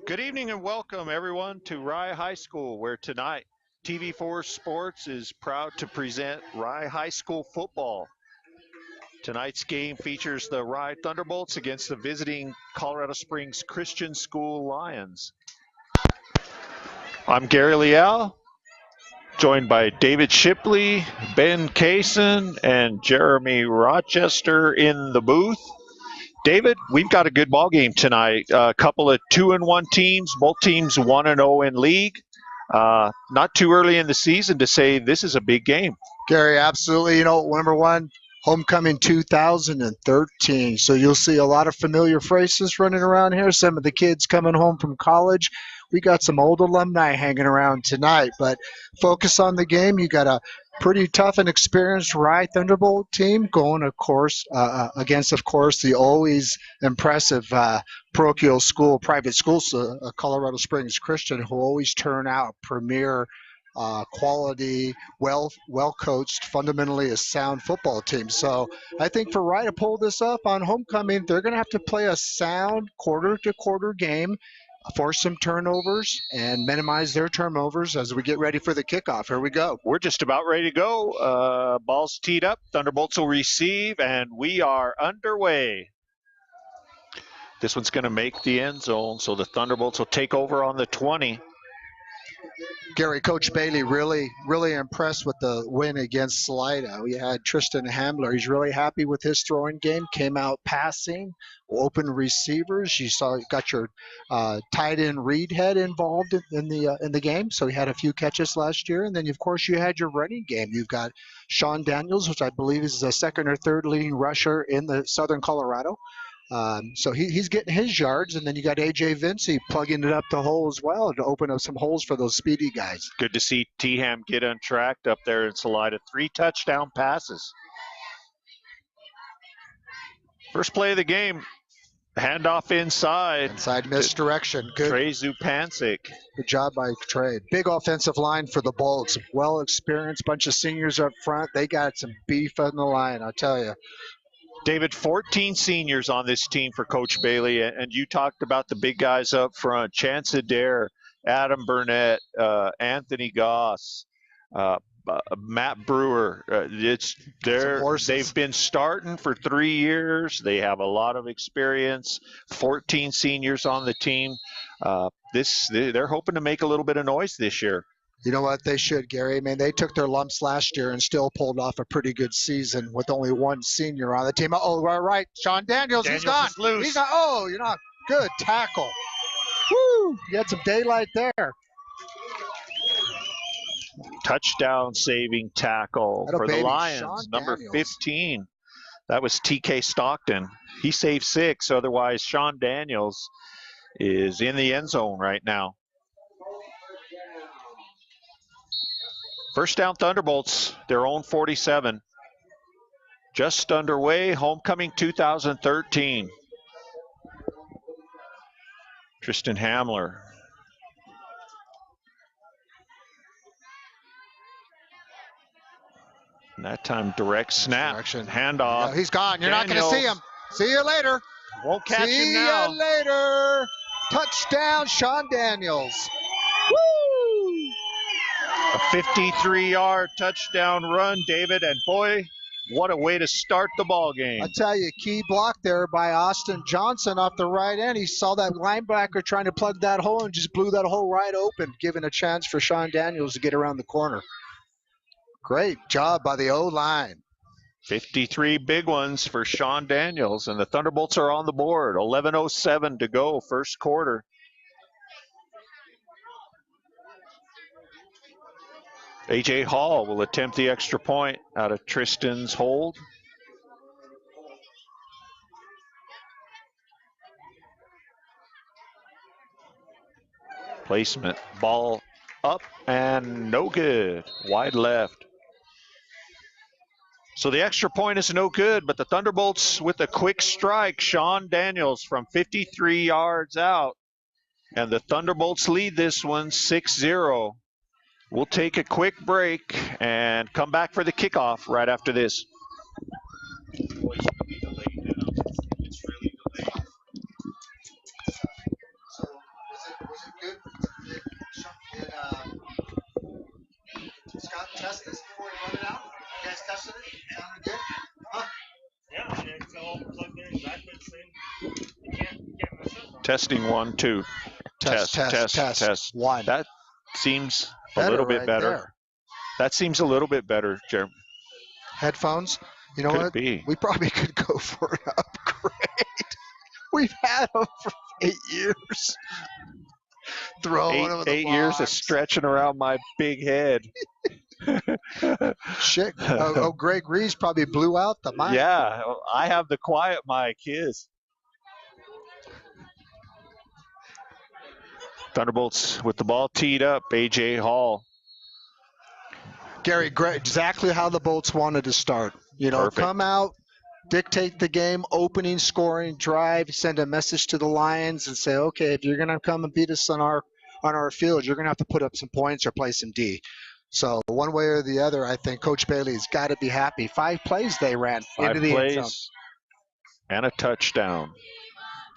Good evening and welcome everyone to Rye High School, where tonight TV4 Sports is proud to present Rye High School football. Tonight's game features the Rye Thunderbolts against the visiting Colorado Springs Christian School Lions. I'm Gary Leal, joined by David Shipley, Ben Kaysen, and Jeremy Rochester in the booth. David, we've got a good ball game tonight. A couple of 2-1 teams, both teams 1-0 in league. Not too early in the season to say this is a big game. Gary, absolutely. You know, number one, homecoming 2013. So you'll see a lot of familiar faces running around here. Some of the kids coming home from college. We got some old alumni hanging around tonight, but focus on the game. You got a pretty tough and experienced Rye Thunderbolt team going, of course, against, of course, the always impressive parochial school, private schools, Colorado Springs Christian, who always turn out premier quality, well coached, fundamentally a sound football team. So I think for Rye to pull this up on homecoming, they're going to have to play a sound quarter-to-quarter game, force some turnovers, and minimize their turnovers as we get ready for the kickoff. Here we go. We're just about ready to go. Ball's teed up. Thunderbolts will receive, and we are underway. This one's going to make the end zone, so the Thunderbolts will take over on the 20. Gary, Coach Bailey really impressed with the win against Salida. We had Tristan Hamler. He's really happy with his throwing game. Came out passing, open receivers. You got your tight end Reedhead involved in the game, so he had a few catches last year. And then of course you had your running game. You've got Sean Daniels, which I believe is the second or third leading rusher in the Southern Colorado. So he's getting his yards, and then you got A.J. Vincey plugging it up the hole as well to open up some holes for those speedy guys. Good to see T-Ham get untracked up there in Salida. 3 touchdown passes. First play of the game, handoff inside. Inside misdirection. Good. Trey Zupancic. Good job by Trey. Big offensive line for the Bolts. Well experienced bunch of seniors up front. They got some beef on the line, I'll tell you. David, 14 seniors on this team for Coach Bailey, and you talked about the big guys up front: Chance Adair, Adam Burnett, Anthony Goss, Matt Brewer. They've been starting for 3 years. They have a lot of experience. 14 seniors on the team. They're hoping to make a little bit of noise this year. You know what? They should, Gary. I mean, they took their lumps last year and still pulled off a pretty good season with only one senior on the team. Oh, right. Sean Daniels, he's gone. Loose. He's not. Oh, you're not. Good tackle. Woo! You had some daylight there. Touchdown saving tackle for the Lions, number 15. That was TK Stockton. He saved 6. Otherwise, Sean Daniels is in the end zone right now. First down Thunderbolts, their own 47. Just underway, homecoming 2013. Tristan Hamler. And that time direct snap, handoff. No, he's gone. You're not going to see him. See you later. Won't catch him now. See you later. Touchdown, Sean Daniels. Woo! A 53-yard touchdown run, David, and boy, what a way to start the ball game. I tell you, key block there by Austin Johnson off the right end. He saw that linebacker trying to plug that hole and just blew that hole right open, giving a chance for Sean Daniels to get around the corner. Great job by the O-line. 53 big ones for Sean Daniels, and the Thunderbolts are on the board. 11:07 to go, first quarter. A.J. Hall will attempt the extra point out of Tristan's hold. Placement, ball up and no good, wide left. So the extra point is no good, but the Thunderbolts with a quick strike, Sean Daniels from 53 yards out. And the Thunderbolts lead this one 6-0. We'll take a quick break and come back for the kickoff right after this. test this before you run it out? You guys tested it? Sounded good? Huh? Yeah, it's all plugged in exactly the same. You can't mess up. Testing 1, 2. Test. One. That seems Better a little bit right better. there. That seems a little bit better, Jeremy. Headphones. You know Could what? it be? We probably could go for an upgrade. We've had them for 8 years. Throwing them in the 8 years of box. stretching around my big head. Shit. Greg Reeves probably blew out the mic. Yeah, I have the quiet mic. His. Thunderbolts with the ball teed up. A.J. Hall. Gary, exactly how the Bolts wanted to start. You know, Perfect. come out, dictate the game, opening, scoring, drive, send a message to the Lions and say, okay, if you're going to come and beat us on our field, you're going to have to put up some points or play some D. So one way or the other, I think Coach Bailey's got to be happy. 5 plays they ran into the end zone. And a touchdown.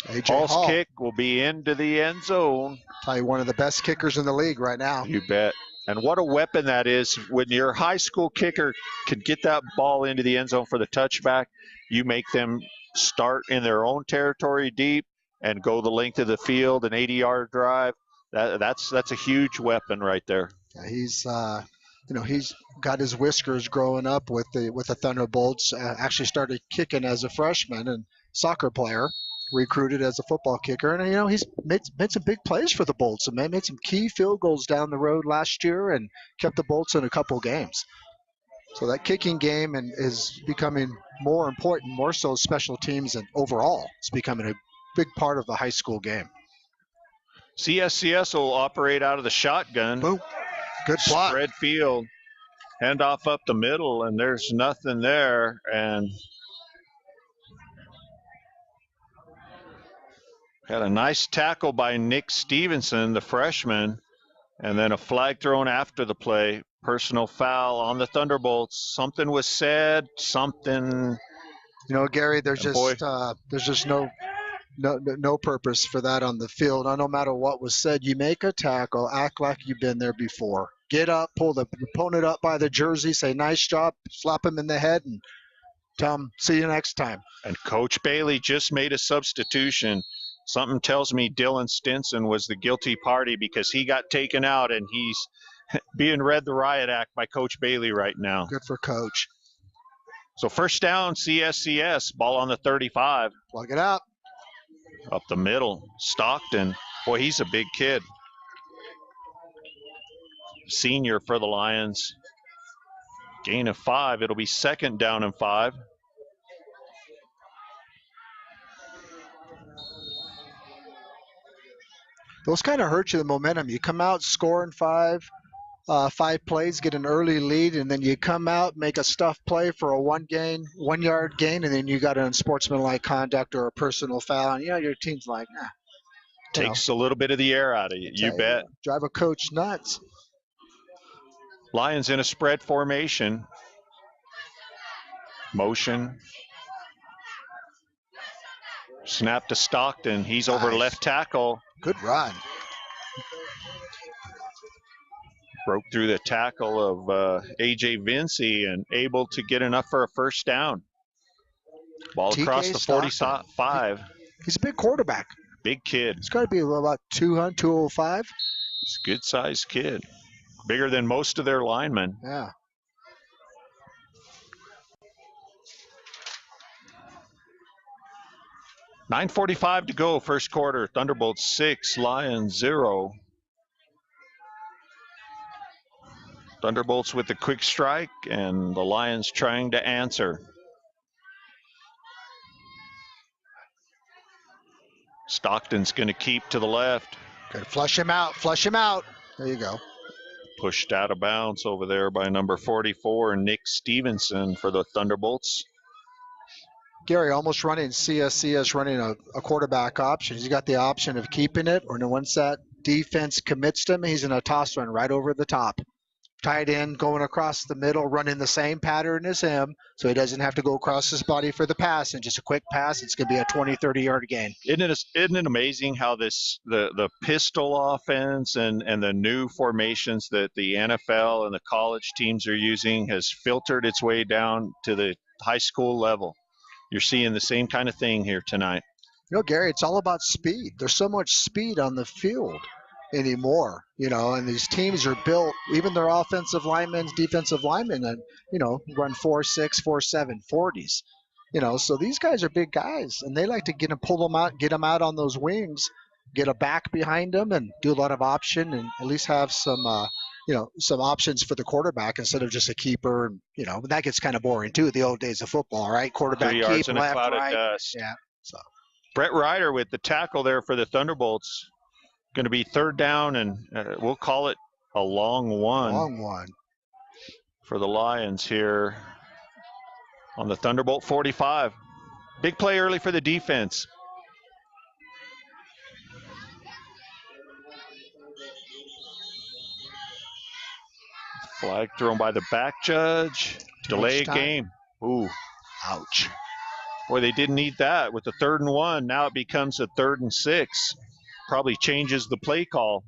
A.J. Hall's Hall, kick will be into the end zone. probably one of the best kickers in the league right now. You bet. And what a weapon that is. When your high school kicker can get that ball into the end zone for the touchback, you make them start in their own territory deep and go the length of the field, an 80-yard drive. That's a huge weapon right there. Yeah, he's got his whiskers growing up with the Thunderbolts. Actually started kicking as a freshman and soccer player, recruited as a football kicker, and he's made some big plays for the Bolts. And made some key field goals down the road last year and kept the Bolts in a couple games. So that kicking game is becoming more important, more so special teams, and overall it's becoming a big part of the high school game. CSCS will operate out of the shotgun. Boom. Good block. Spread field. Hand off up the middle, and there's nothing there. And had a nice tackle by Nick Stevenson, the freshman, and then a flag thrown after the play. Personal foul on the Thunderbolts. Something was said. Something. Gary, there's just no purpose for that on the field. No matter what was said, you make a tackle, act like you've been there before. Get up, pull the opponent up by the jersey, say nice job, slap him in the head, and tell him see you next time. And Coach Bailey just made a substitution. Something tells me Dylan Stinson was the guilty party because he got taken out, and he's being read the riot act by Coach Bailey right now. Good for Coach. So first down, CSCS, ball on the 35. Plug it up. Up the middle, Stockton. Boy, he's a big kid. Senior for the Lions. Gain of 5. It'll be second down and 5. Those kind of hurt you, the momentum. You come out, score in 5 plays, get an early lead, and then you come out, make a stuff play for a 1-yard gain, and then you got an unsportsmanlike conduct or a personal foul, and your team's like, Takes a little bit of the air out of you. You bet. Drive a coach nuts. Lions in a spread formation. Motion. Snap to Stockton. He's over left tackle. Good run. Broke through the tackle of A.J. Vincey and able to get enough for a first down. Ball across the 45. He's a big quarterback. Big kid. He's got to be about 200, 205. He's a good-sized kid. Bigger than most of their linemen. Yeah. $9:45 to go, first quarter. Thunderbolts 6, Lions 0. Thunderbolts with the quick strike, and the Lions trying to answer. Stockton's going to keep to the left. Good. Flush him out. Flush him out. There you go. Pushed out of bounds over there by number 44, Nick Stevenson for the Thunderbolts. Gary almost running CSCS running a quarterback option. He's got the option of keeping it, or once that defense commits to him, he's going to toss one right over the top. Tight end going across the middle, running the same pattern as him, so he doesn't have to go across his body for the pass, and just a quick pass, it's going to be a 20, 30-yard gain. Isn't it amazing how the pistol offense and the new formations that the NFL and the college teams are using has filtered its way down to the high school level? You're seeing the same kind of thing here tonight. Gary, it's all about speed. There's so much speed on the field anymore, and these teams are built, even their offensive linemen, defensive linemen, and, run 4.6, 4.7, 40s. So these guys are big guys, and they like to pull them out, get them out on those wings, get a back behind them, and do a lot of option, and at least have some, some options for the quarterback instead of just a keeper. And, that gets kind of boring too. The old days of football, right? Quarterback 3 yards keep, in a left, cloud right. of dust. Yeah. So Brett Ryder with the tackle there for the Thunderbolts. Going to be third down, and we'll call it a long one. Long one for the Lions here on the Thunderbolt 45. Big play early for the defense. Flag thrown by the back judge. Delay game. Ooh. Ouch. Boy, they didn't need that with the 3rd and 1. Now it becomes a 3rd and 6. Probably changes the play call.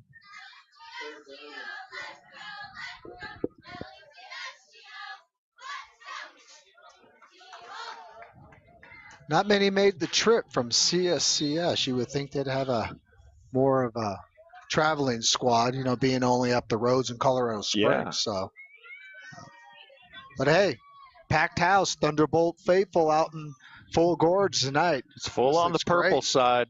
Not many made the trip from CSCS. You would think they'd have more of a traveling squad, being only up the roads in Colorado Springs. Yeah. So, but hey, packed house, Thunderbolt faithful out in full gorge tonight. It's full on the purple side.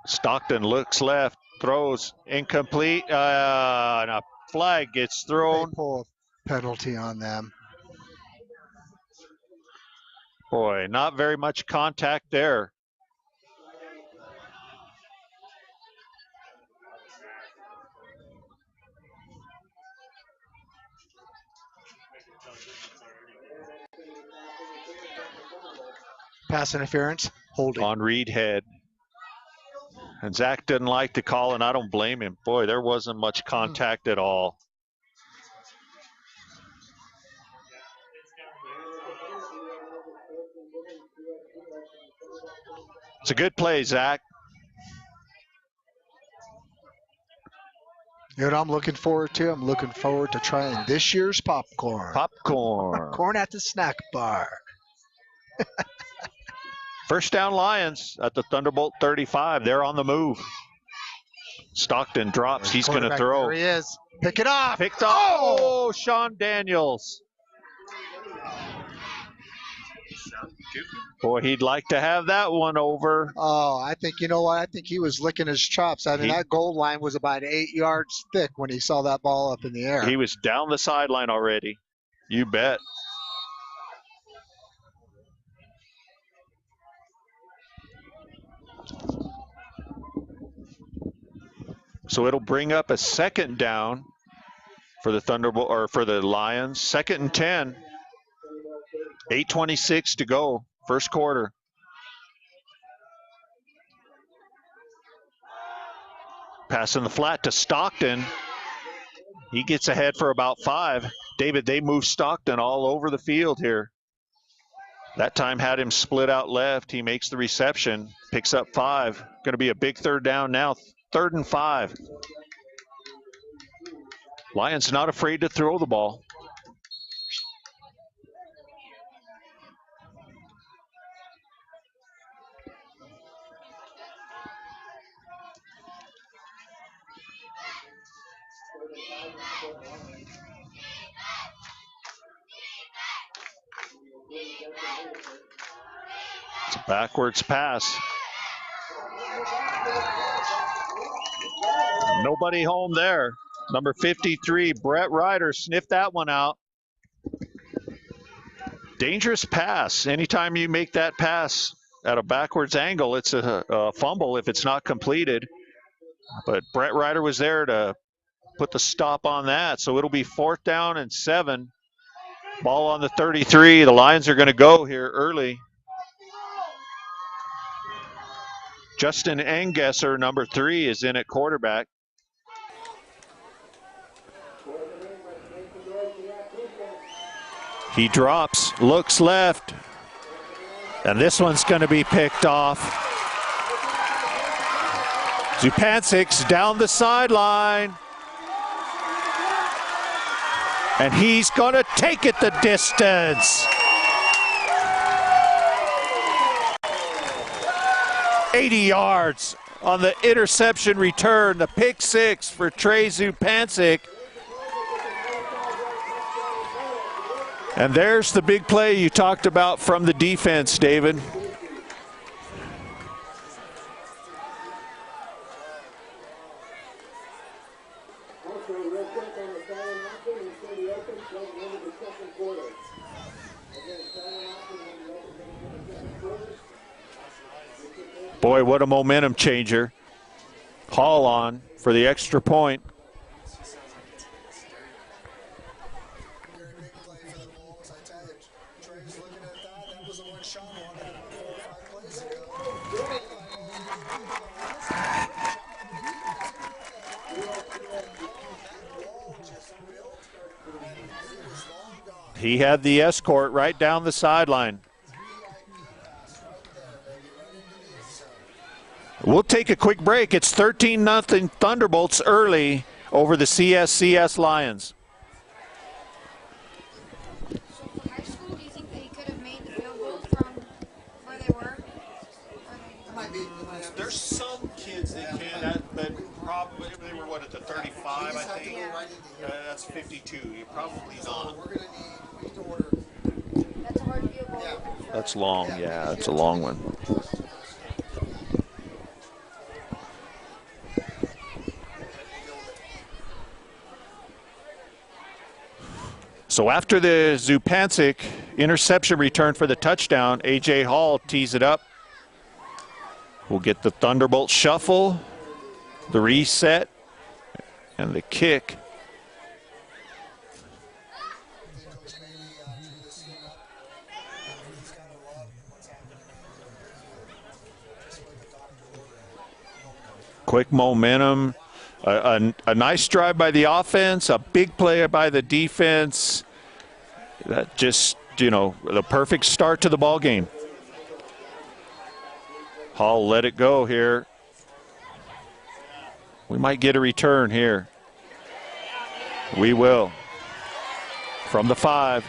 Stockton looks left, throws incomplete, and a flag gets thrown. They pull a penalty on them. Boy, not very much contact there. Pass interference, holding. On Reed head. And Zach didn't like the call, and I don't blame him. Boy, there wasn't much contact at all. It's a good play, Zach. You know what I'm looking forward to? I'm looking forward to trying this year's popcorn. Popcorn at the snack bar. First down Lions at the Thunderbolt 35. They're on the move. Stockton drops. He's going to throw. There he is. Pick it off. Picked off. Oh, Sean Daniels. Boy, he'd like to have that one over. Oh, I think, you know what? I think he was licking his chops. I mean, that goal line was about 8 yards thick when he saw that ball up in the air. He was down the sideline already. You bet. So it'll bring up a 2nd down for the Thunderbolt, or for the Lions. 2nd and 10. 8:26 to go, first quarter. Passing the flat to Stockton. He gets ahead for about 5. David, they move Stockton all over the field here. That time had him split out left. He makes the reception, picks up 5. Going to be a big 3rd down now, 3rd and 5. Lions not afraid to throw the ball. It's a backwards pass. Nobody home there. Number 53, Brett Ryder sniffed that one out. Dangerous pass. Anytime you make that pass at a backwards angle, it's a fumble if it's not completed. But Brett Ryder was there to put the stop on that. So it'll be 4th down and 7. Ball on the 33. The Lions are going to go here early. Justin Engesser, number 3, is in at quarterback. He drops, looks left, and this one's going to be picked off. Zupancic's down the sideline. And he's going to take it the distance. 80 yards on the interception return, the pick six for Trey Zupancic. And there's the big play you talked about from the defense, David. Boy, what a momentum changer. Hall on for the extra point. He had the escort right down the sideline. We'll take a quick break. It's 13-0 Thunderbolts early over the CSCS Lions. High school, do you think they could have made the field goal from where they were? There's some kids that can, but probably they were what, at the 35, I think. Yeah. That's 52. You're probably not. That's a hard field goal. That's long. Yeah, it's a long one. So after the Zupancic interception return for the touchdown, A.J. Hall tees it up. We'll get the Thunderbolt shuffle, the reset, and the kick. Quick momentum. A nice drive by the offense, a big play by the defense. That just, the perfect start to the ball game. Hall let it go here. We might get a return here. We will. From the 5.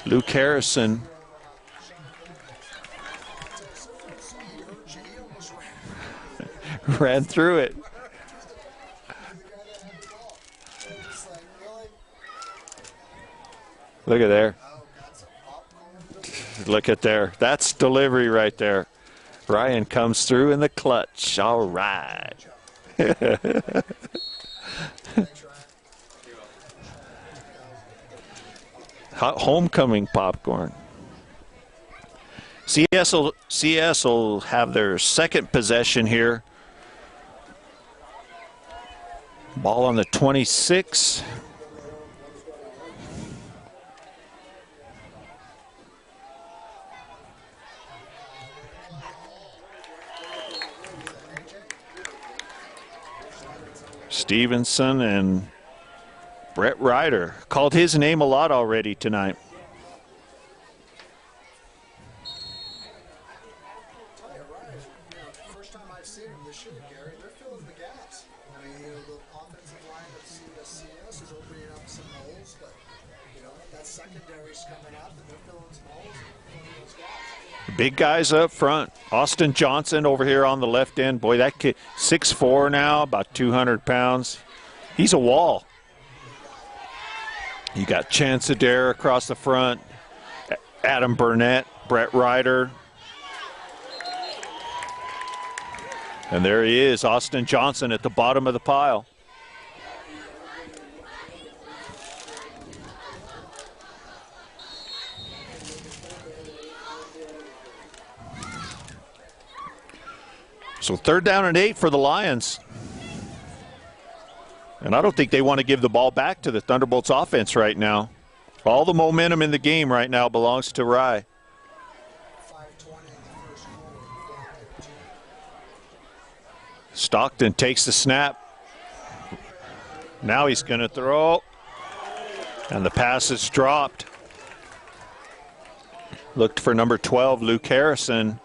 Luke Harrison. Ran through it. Look at there. Look at there. That's delivery right there. Ryan comes through in the clutch. All right. Homecoming popcorn. CS will have their second possession here. Ball on the 26. Stevenson and Brett Ryder. Called his name a lot already tonight. First time I've seen them this year, Gary. They're filling the gaps. I mean, the offensive line of CSCS is opening up some holes, but that secondary's coming up, and they're filling some holes and filling those gaps. Big guys up front. Austin Johnson over here on the left end. Boy, that kid, 6'4" now, about 200 pounds. He's a wall. You got Chance Adair across the front. Adam Burnett, Brett Ryder. And there he is, Austin Johnson at the bottom of the pile. So 3rd down and 8 for the Lions. And I don't think they want to give the ball back to the Thunderbolts offense right now. All the momentum in the game right now belongs to Rye. Stockton takes the snap. Now he's going to throw. And the pass is dropped. Looked for number 12, Luke Harrison.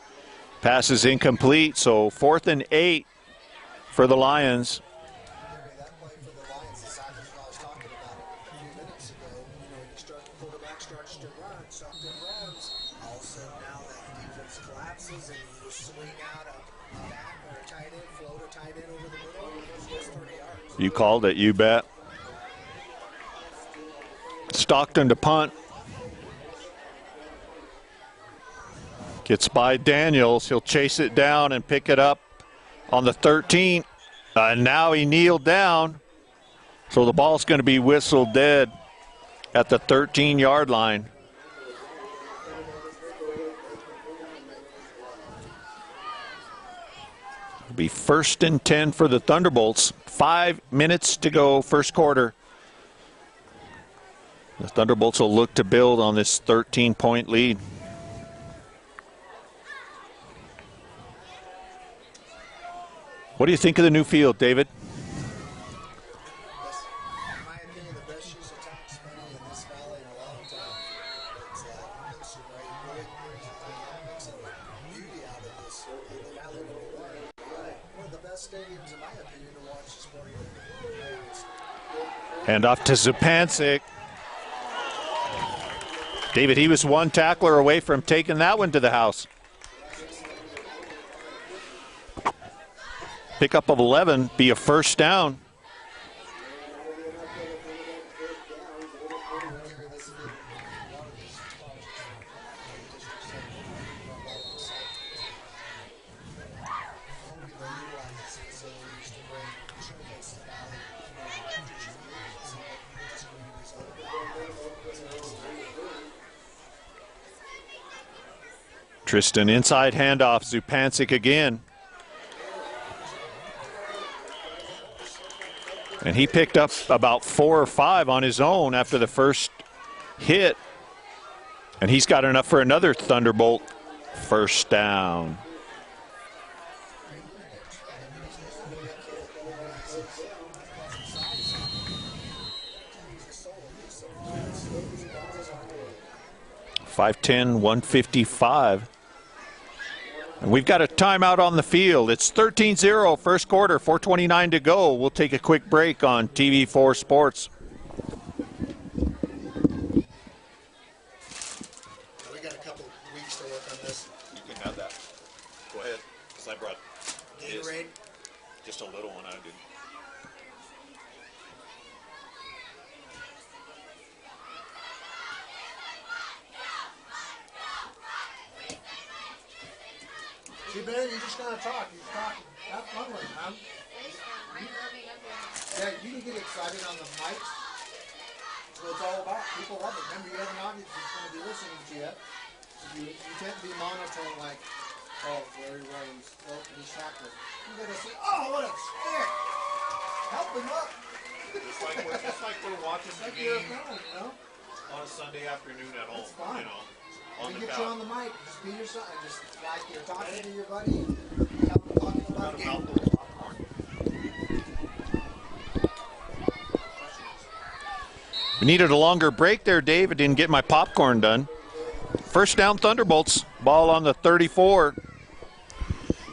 Pass is incomplete, so 4th and 8 for the Lions. That play for the Lions, exactly what I was talking about a few minutes ago. The quarterback starts to run, something runs. Also, now that defense collapses and you just swing out a back or a tight end, float a tight end over the middle, it's just 30 yards. You called it, you bet. Stockton to punt. Gets by Daniels. He'll chase it down and pick it up on the 13. And now he kneeled down. So the ball's going to be whistled dead at the 13-yard line. It'll be 1st and 10 for the Thunderbolts. 5 minutes to go, first quarter. The Thunderbolts will look to build on this 13-point lead. What do you think of the new field, David? In my opinion, the best use of tax money in this valley in a long time. It's makes you really brings the dynamics and the beauty out of this valley of Hawaii. One of the best stadiums, in my opinion, to watch the sport. Hand off to Zupancic. David, he was one tackler away from taking that one to the house. Pickup of 11, be a first down. Tristan inside handoff, Zupancic again. And he picked up about 4 or 5 on his own after the first hit. And he's got enough for another Thunderbolt first down. .510, 155. And we've got a timeout on the field. It's 13-0, first quarter, 4:29 to go. We'll take a quick break on TV4 Sports. We got a couple weeks to work on this. You can have that. Go ahead, because I brought Gatorade. just a little one. I did. See, Ben, you just gotta talk. You're talking. Have fun with it, man. Yeah, you can get excited on the mics. That's what it's all about. People love it. Remember, you have an audience that's going to be listening to you. You can't be monotone like, oh, Larry Williams, oh, he's shackled. You gotta say, oh, what a stick! Help him up. Just like we're watching the Like you're a game fan, you know? on a Sunday afternoon at home. It's fun. You know, We on the get you on couch. the mic. Just be yourself. Just like you're talking to your buddy. And have them talking about a game. We needed a longer break there, Dave. I didn't get my popcorn done. First down, Thunderbolts. Ball on the 34.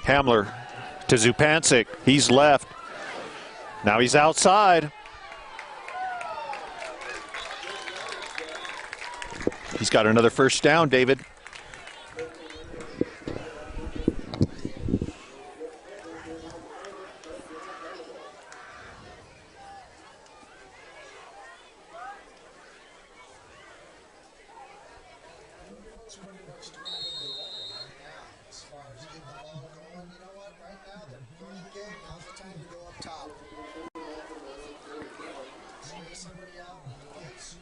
Hamler to Zupancic. He's left. Now he's outside. He's got another first down, David. As far as getting the ball going, you know what? Right now, they're running good. Now's the time to go up top. Swing somebody out in defense.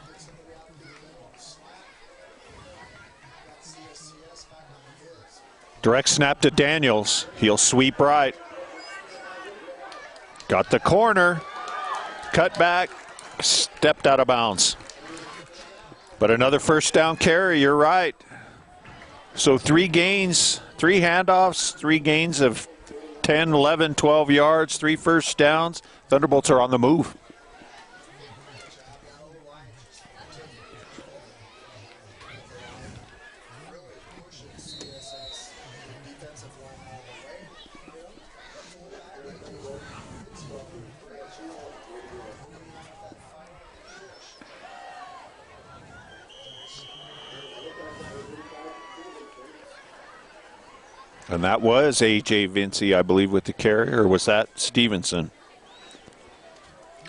Get somebody out into the middle. Snap. Got CSCS back on the hills. Direct snap to Daniels. He'll sweep right. Got the corner. Cut back. Stepped out of bounds. But another first down carry, you're right. So 3 gains, 3 handoffs, 3 gains of 10, 11, 12 yards, 3 first downs. Thunderbolts are on the move. And that was A.J. Vincey, I believe, with the carry, or was that Stevenson?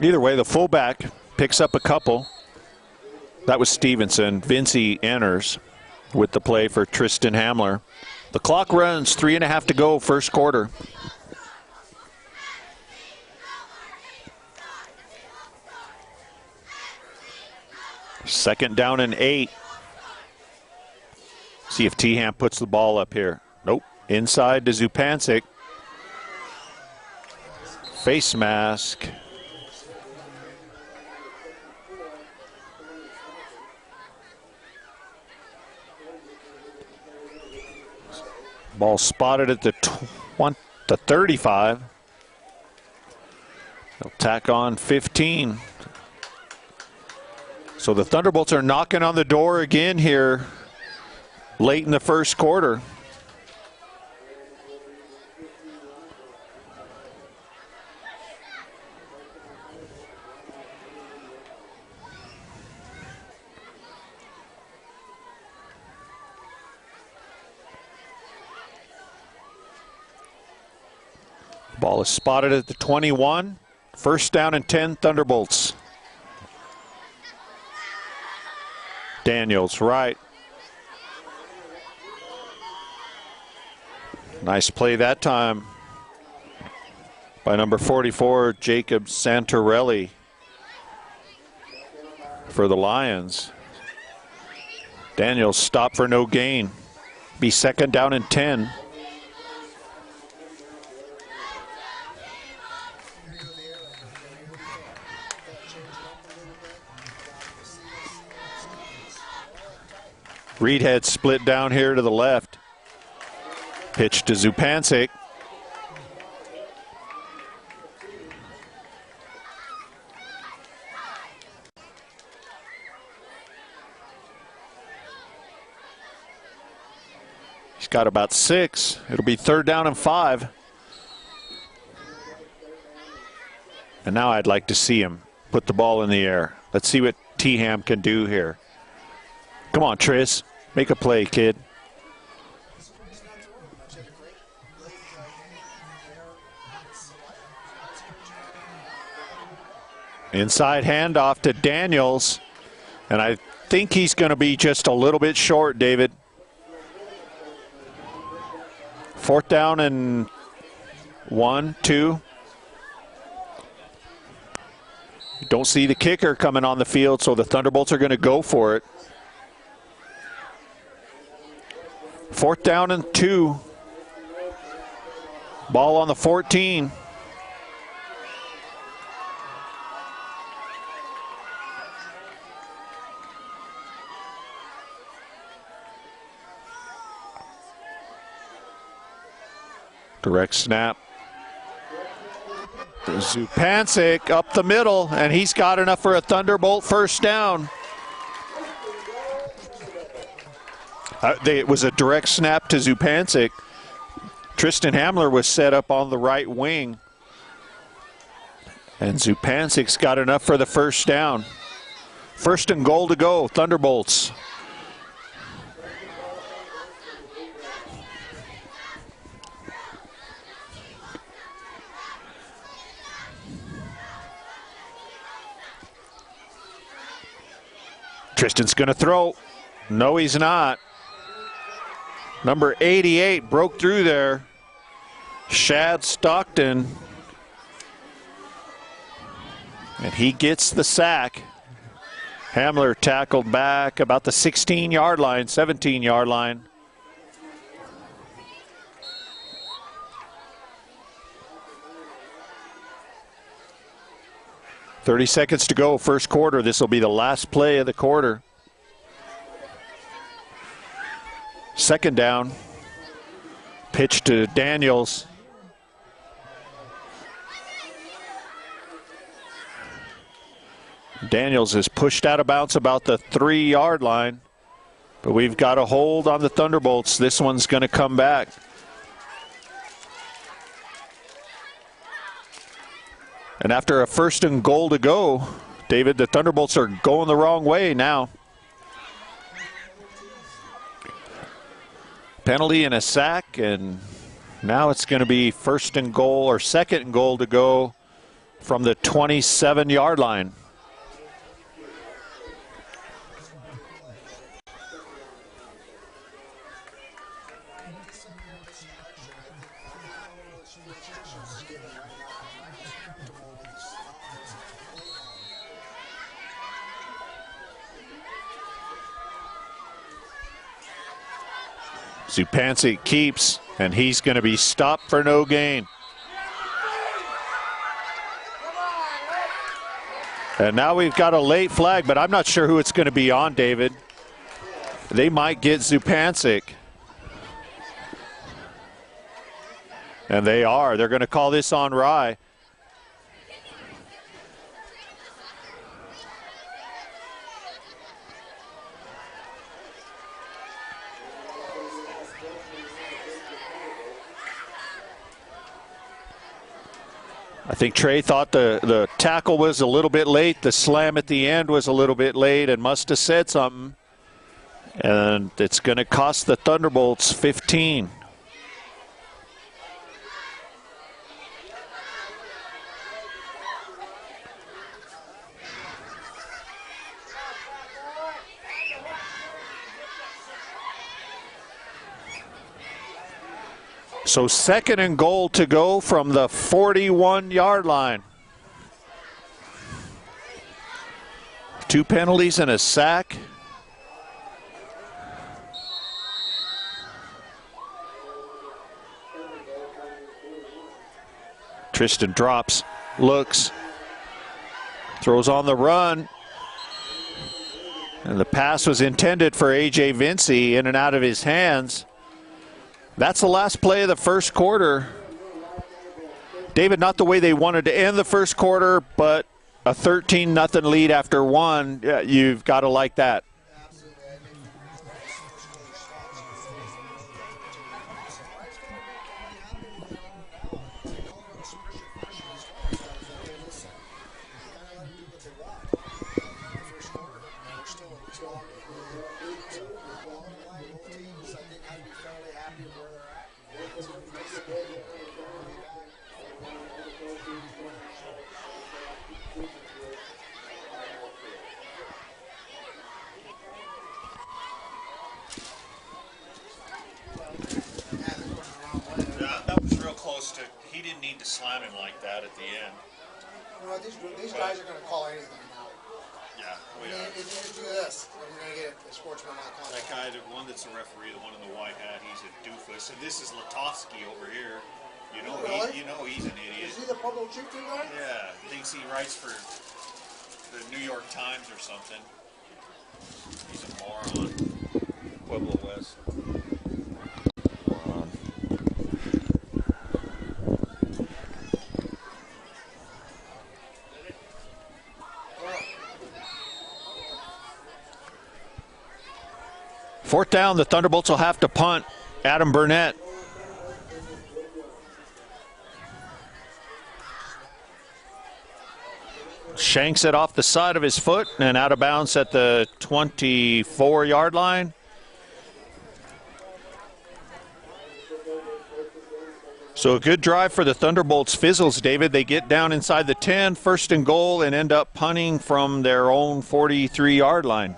Either way, the fullback picks up a couple. That was Stevenson. Vincey enters with the play for Tristan Hamler. The clock runs, 3.5 to go, first quarter. Second down and 8. See if T-Ham puts the ball up here. Nope. Inside to Zupancic. Face mask. Ball spotted at the 35. They'll tack on 15. So the Thunderbolts are knocking on the door again here late in the first quarter. Ball is spotted at the 21. First down and 10, Thunderbolts. Daniels, right. Nice play that time by number 44, Jacob Santorelli for the Lions. Daniels stopped for no gain. Be second down and 10. Reedhead split down here to the left. Pitch to Zupancic. He's got about 6. It'll be third down and 5. And now I'd like to see him put the ball in the air. Let's see what T-Ham can do here. Come on, Tris. Make a play, kid. Inside handoff to Daniels. And I think he's going to be just a little bit short, David. Fourth down and 1, 2. Don't see the kicker coming on the field, so the Thunderbolts are going to go for it. Fourth down and 2. Ball on the 14. Direct snap. Zupancic up the middle, and he's got enough for a Thunderbolt first down. It was a direct snap to Zupancic. Tristan Hamler was set up on the right wing. And Zupancic's got enough for the first down. First and goal to go, Thunderbolts. Tristan's going to throw. No, he's not. Number 88 broke through there. Shad Stockton. And he gets the sack. Hamler tackled back about the 16-yard line, 17-yard line. .30 seconds to go, first quarter. This will be the last play of the quarter. Second down. Pitch to Daniels. Daniels is pushed out of bounds about the 3-yard line. But we've got a hold on the Thunderbolts. This one's going to come back. And after a first and goal to go, David, the Thunderbolts are going the wrong way now. Penalty and a sack, and Now it's going to be first and goal, or second and goal to go from the 27-yard line. Zupancic keeps, and he's going to be stopped for no gain. And now we've got a late flag, but I'm not sure who it's going to be on, David. They might get Zupancic. And they are. They're going to call this on Rye. I think Trey thought the tackle was a little bit late. The slam at the end was a little bit late and must have said something. And it's going to cost the Thunderbolts 15. So second and goal to go from the 41-yard line. 2 penalties and a sack. Tristan drops, looks, throws on the run. And the pass was intended for A.J. Vincey, in and out of his hands. That's the last play of the first quarter. David, not the way they wanted to end the first quarter, but a 13-0 lead after one. You've got to like that. He didn't need to slam him like that at the end. You know, these guys are going to call anything now. Yeah, we are. If you just do this, then you're going to get a sportsmanlike contact. That guy, the one that's a referee, the one in the white hat, he's a doofus. And this is Latofsky over here. You know, really? you know he's an idiot. Is he the Pueblo Chieftain guy? Yeah, thinks he writes for the New York Times or something. He's a moron. Pueblo West. Moron. Fourth down, the Thunderbolts will have to punt. Adam Burnett. Shanks it off the side of his foot and out of bounds at the 24-yard line. So a good drive for the Thunderbolts fizzles, David. They get down inside the 10, first and goal, and end up punting from their own 43-yard line.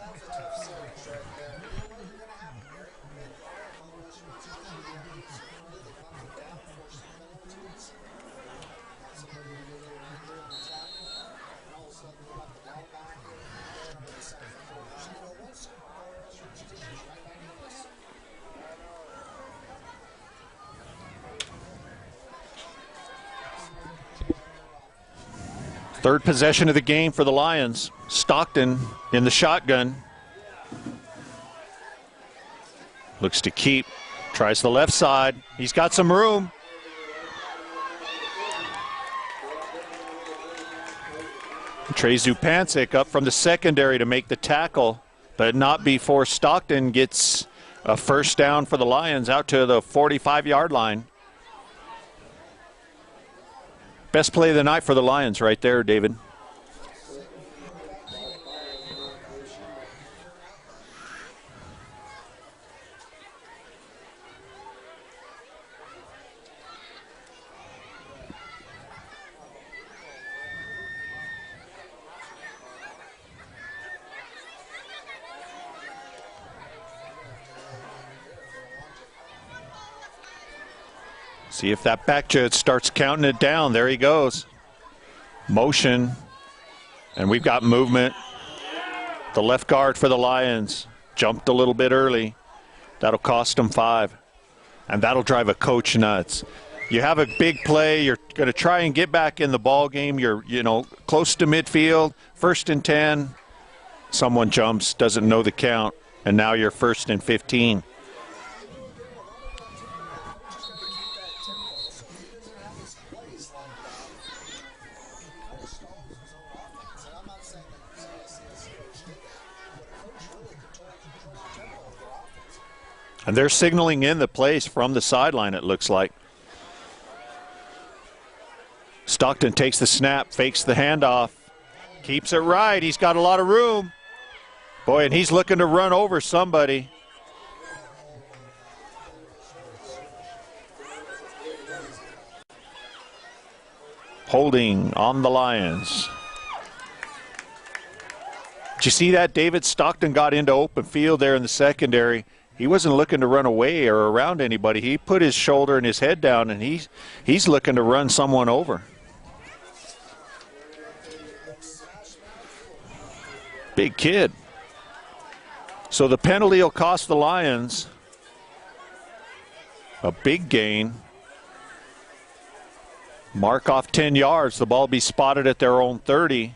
Third possession of the game for the Lions. Stockton in the shotgun. Looks to keep. Tries the left side. He's got some room. Trey Zupancic up from the secondary to make the tackle, but not before Stockton gets a first down for the Lions out to the 45-yard line. Best play of the night for the Lions right there, David. See if that back judge starts counting it down. There he goes. Motion. And we've got movement. The left guard for the Lions jumped a little bit early. That'll cost them 5. And that'll drive a coach nuts. You have a big play. You're going to try and get back in the ball game. You're, close to midfield. 1st and 10. Someone jumps, doesn't know the count. And now you're 1st and 15. And they're signaling in the plays from the sideline, it looks like. Stockton takes the snap, fakes the handoff, keeps it right. He's got a lot of room. Boy, and he's looking to run over somebody. Holding on the Lions. Did you see that? David Stockton got into open field there in the secondary. He wasn't looking to run away or around anybody. He put his shoulder and his head down, and he's looking to run someone over. Big kid. So the penalty will cost the Lions a big gain. Mark off 10 yards. The ball will be spotted at their own 30.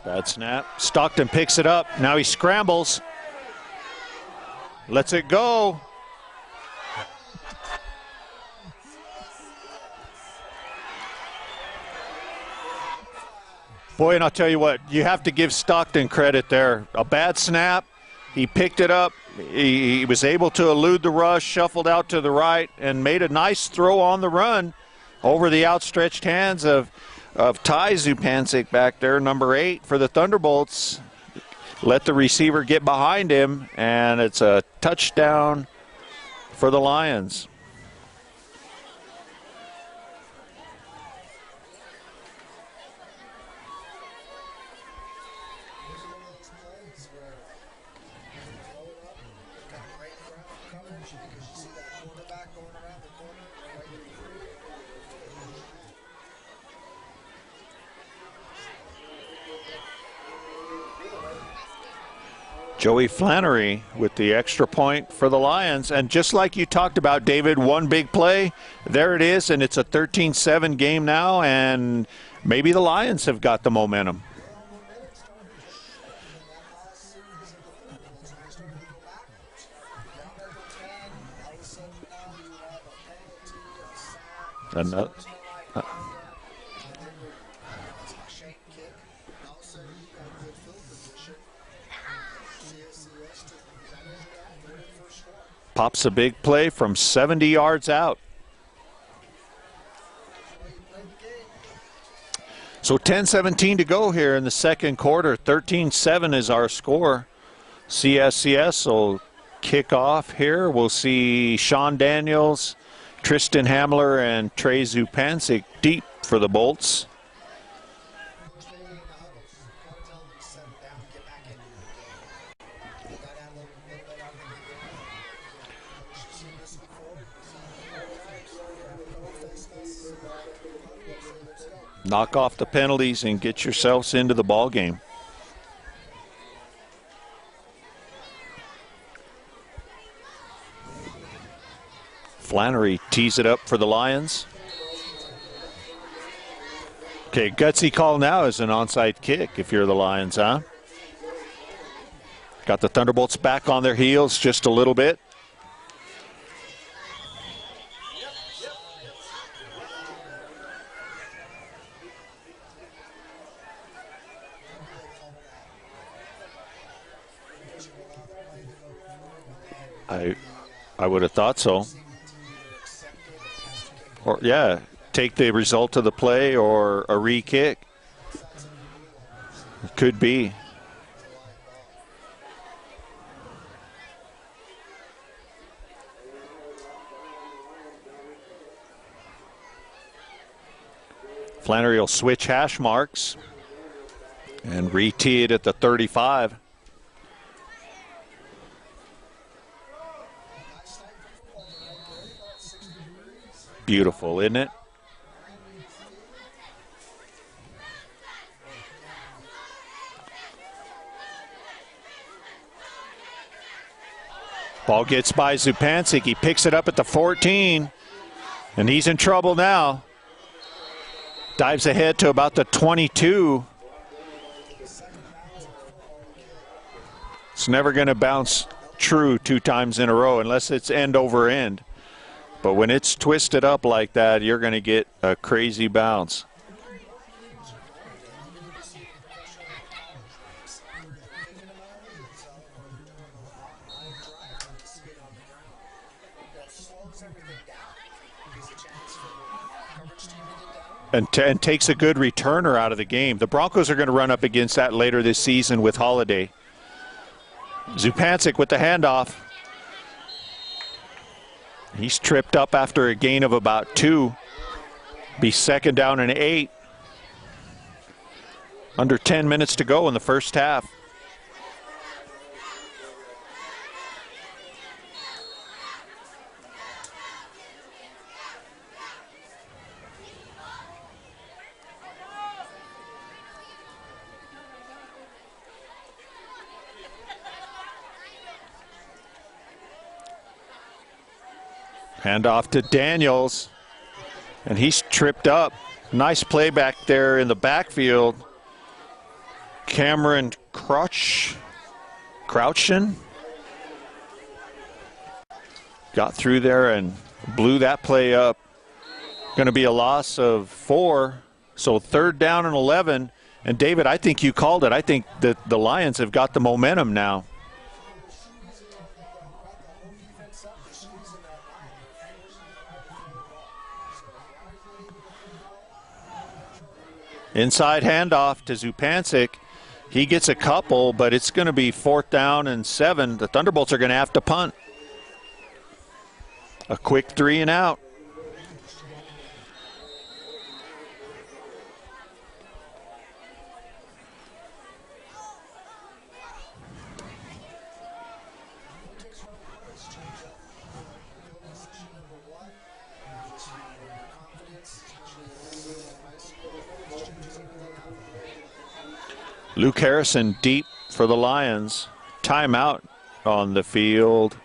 Bad snap. Stockton picks it up. Now he scrambles. Lets it go. Boy, and I'll tell you what, you have to give Stockton credit there. A bad snap. He picked it up. He was able to elude the rush, shuffled out to the right, and made a nice throw on the run over the outstretched hands of Ty Zupancic back there, number 8 for the Thunderbolts. Let the receiver get behind him, and it's a touchdown for the Lions. Joey Flannery with the extra point for the Lions. And just like you talked about, David, one big play, there it is, and it's a 13-7 game now, and maybe the Lions have got the momentum. Another. Pops a big play from 70 yards out. So 10-17 to go here in the second quarter. 13-7 is our score. CSCS will kick off here. We'll see Sean Daniels, Tristan Hamler, and Trey Zupancic deep for the Bolts. Knock off the penalties and get yourselves into the ball game. Flannery tees it up for the Lions. Okay, gutsy call now is an onside kick if you're the Lions, huh? Got the Thunderbolts back on their heels just a little bit. I would have thought so. Or yeah, take the result of the play or a re-kick. Could be. Flannery will switch hash marks and re-tee it at the 35. Beautiful, isn't it? Ball gets by Zupancic. He picks it up at the 14, and he's in trouble now. Dives ahead to about the 22. It's never going to bounce true 2 times in a row unless it's end over end. But when it's twisted up like that, you're going to get a crazy bounce. And takes a good returner out of the game. The Broncos are going to run up against that later this season with Holiday. Zupancic with the handoff. He's tripped up after a gain of about 2. Be second down and 8. Under 10 minutes to go in the first half. Handoff to Daniels, and he's tripped up. Nice play back there in the backfield. Cameron Crouchen got through there and blew that play up. Going to be a loss of 4, so third down and 11. And David, I think you called it. I think that the Lions have got the momentum now. Inside handoff to Zupancic. He gets a couple, but it's going to be 4th down and 7. The Thunderbolts are going to have to punt. A quick 3 and out. Luke Harrison deep for the Lions. Timeout on the field.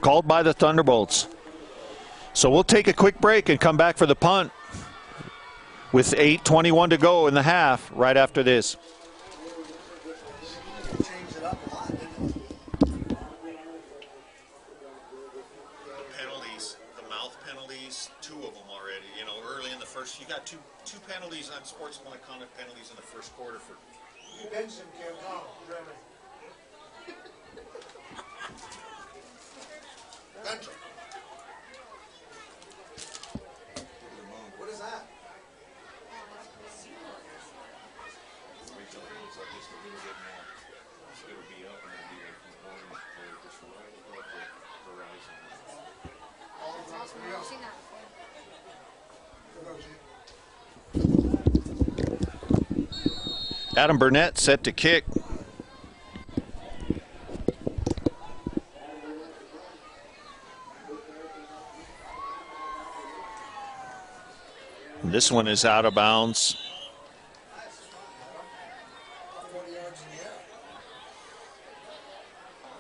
Called by the Thunderbolts. So we'll take a quick break and come back for the punt with 8:21 to go in the half right after this. Penalties, the mouth penalties, 2 of them already. You know, early in the first, you got two penalties on sportsmanlike conduct penalties in the first quarter for. You bench him, Kim. No, Jeremy. Bench him. What is that? Wait till it goes up just a little bit more. It'll be up and it'll be like orange, just right above the horizon. That's awesome. I've never seen that before. Adam Burnett set to kick. This one is out of bounds.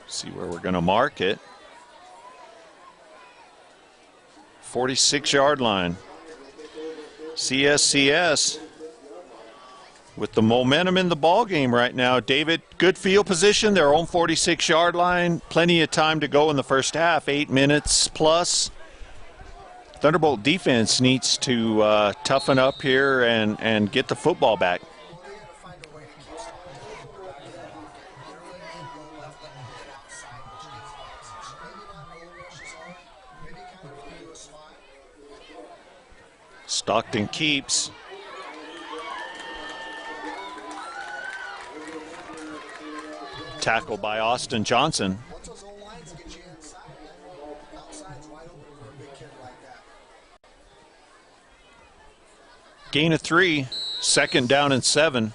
See where we're going to mark it. 46-yard line. CSCS with the momentum in the ball game right now. David, good field position, their own 46-yard line. Plenty of time to go in the first half, 8 minutes plus. Thunderbolt defense needs to toughen up here and get the football back. Stockton keeps. Tackle by Austin Johnson. Once those old lines get you inside, outside's wide open for a big kid like that. Gain of 3, 2nd down and 7.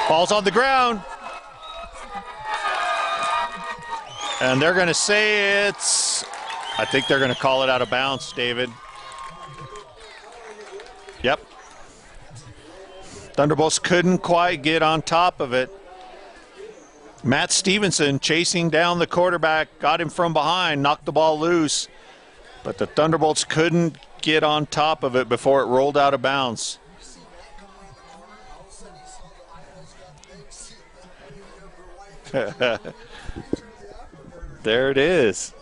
Ball's on the ground. And they're going to say I think they're going to call it out of bounds, David. Yep. Thunderbolts couldn't quite get on top of it. Matt Stevenson chasing down the quarterback, got him from behind, knocked the ball loose. But the Thunderbolts couldn't get on top of it before it rolled out of bounds. There it is.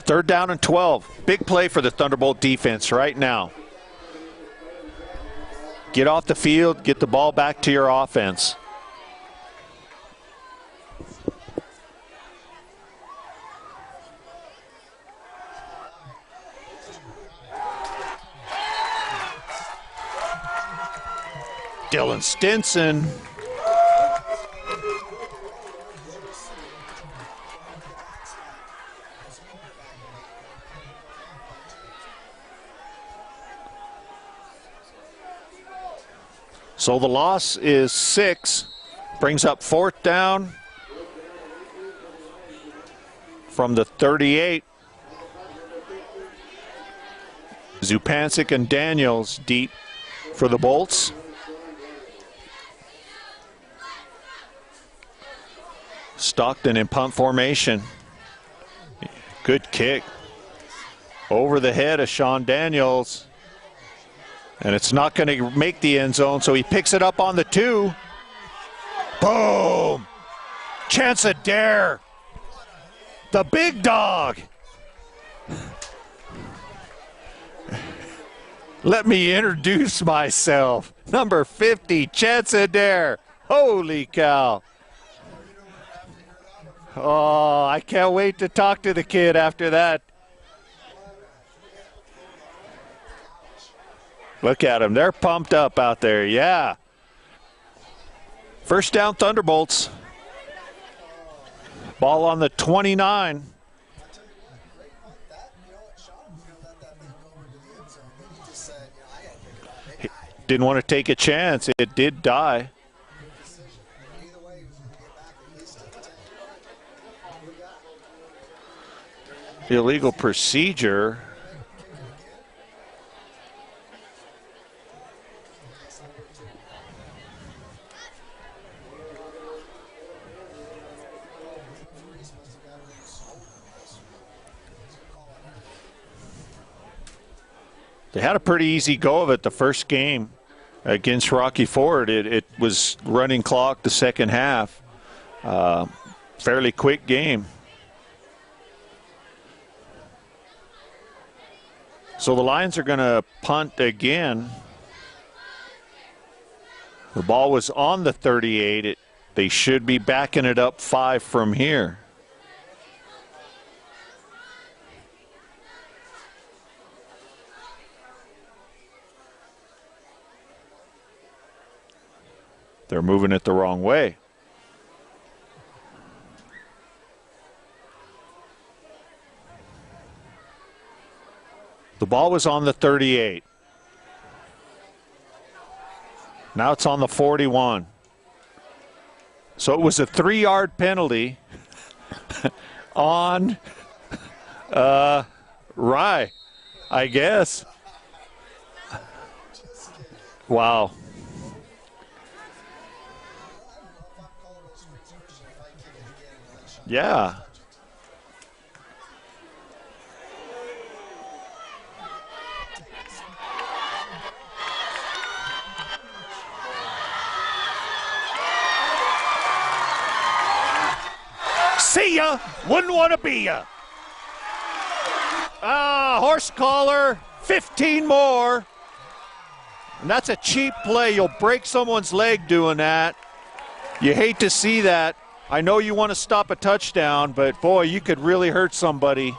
3rd down and 12. Big play for the Thunderbolt defense right now. Get off the field, get the ball back to your offense. Dylan Stinson. So the loss is 6, brings up 4th down from the 38. Zupancic and Daniels deep for the Bolts. Stockton in punt formation. Good kick. Over the head of Sean Daniels. And it's not going to make the end zone, so he picks it up on the 2. Boom! Chance of dare. The big dog. Let me introduce myself. Number 50, Chance of dare. Holy cow. Oh, I can't wait to talk to the kid after that. Look at them. They're pumped up out there. Yeah. 1st down, Thunderbolts. Ball on the 29. Didn't want to take a chance. It did die. Illegal procedure. They had a pretty easy go of it the first game against Rocky Ford. It was running clock the second half. Fairly quick game. So the Lions are going to punt again. The ball was on the 38. They should be backing it up 5 from here. They're moving it the wrong way. The ball was on the 38. Now it's on the 41. So it was a 3-yard penalty on Rye, I guess. Wow. Yeah. See ya. Wouldn't want to be ya. Horse collar. 15 more. And that's a cheap play. You'll break someone's leg doing that. You hate to see that. I know you want to stop a touchdown, but boy, you could really hurt somebody.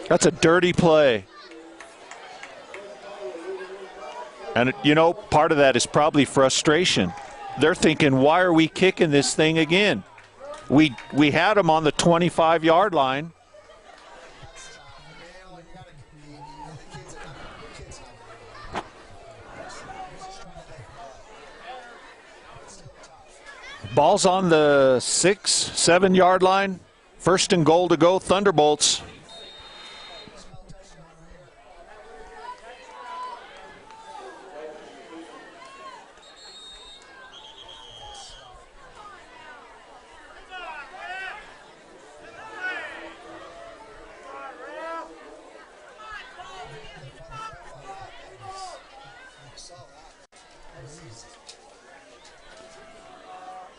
That's a dirty play. And, you know, part of that is probably frustration. They're thinking, why are we kicking this thing again? We had them on the 25-yard line. Ball's on the 6-7-yard line. 1st and goal to go, Thunderbolts.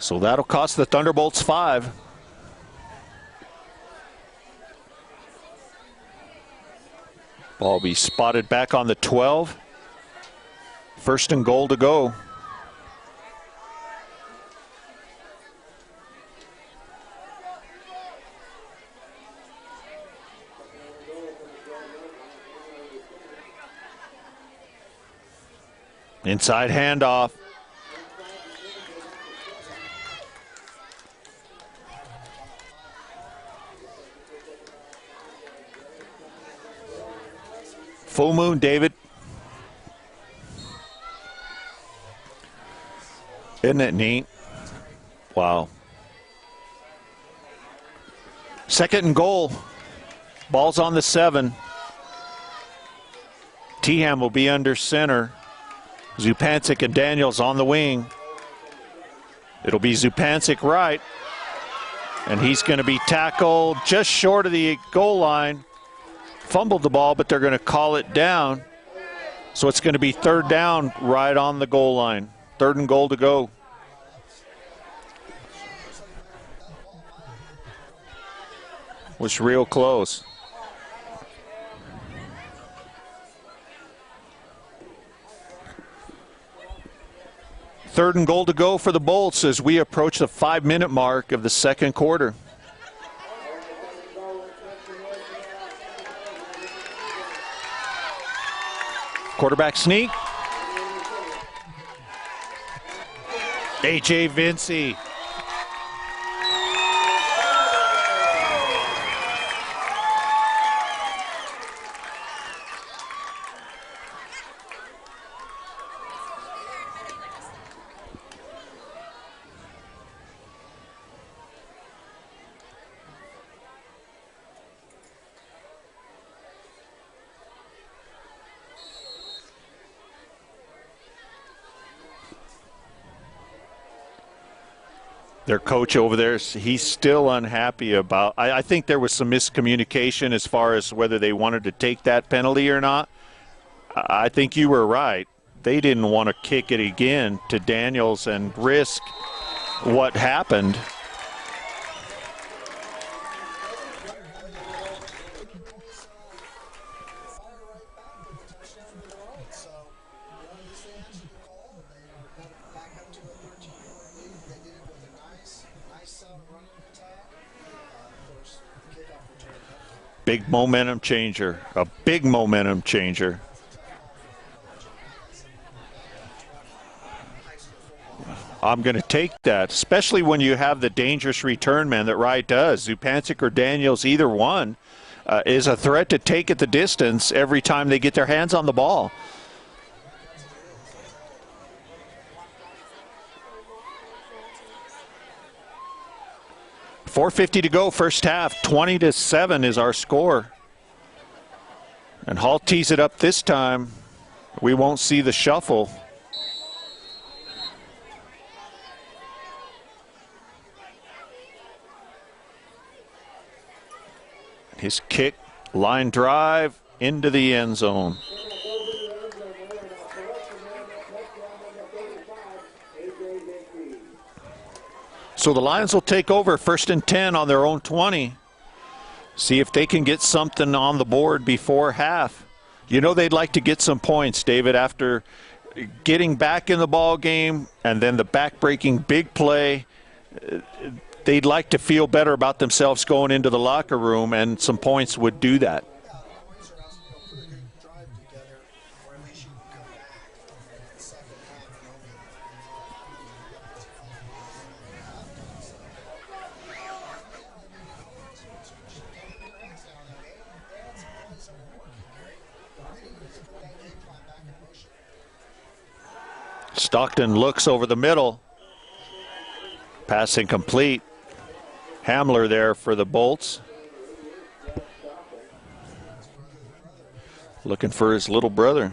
So that'll cost the Thunderbolts 5. Ball will be spotted back on the 12. 1st and goal to go. Inside handoff. Full moon, David. Isn't it neat? Wow. 2nd and goal. Ball's on the 7. Teham will be under center. Zupancic and Daniels on the wing. It'll be Zupancic right. And he's going to be tackled just short of the goal line. Fumbled the ball, but they're going to call it down. So it's going to be 3rd down right on the goal line. 3rd and goal to go. Was real close. Third and goal to go for the Bolts as we approach the 5-minute mark of the 2nd quarter. Quarterback sneak. A.J. Vincey. Their coach over there, he's still unhappy about. I think there was some miscommunication as far as whether they wanted to take that penalty or not. I think you were right. They didn't want to kick it again to Daniels and risk what happened. Big momentum changer, a big momentum changer. I'm going to take that, especially when you have the dangerous return man that Wright does. Zupancic or Daniels, either one, is a threat to take it the distance every time they get their hands on the ball. .450 to go, first half. 20-7 is our score. And Hall tees it up this time. We won't see the shuffle. His kick, line drive into the end zone. So the Lions will take over 1st and 10 on their own 20. See if they can get something on the board before half. You know they'd like to get some points, David, after getting back in the ball game and then the back-breaking big play. They'd like to feel better about themselves going into the locker room, and some points would do that. Points are also, put a good drive together, or at least you can come back in the second half. Stockton looks over the middle. Pass incomplete. Hamler there for the Bolts. Looking for his little brother.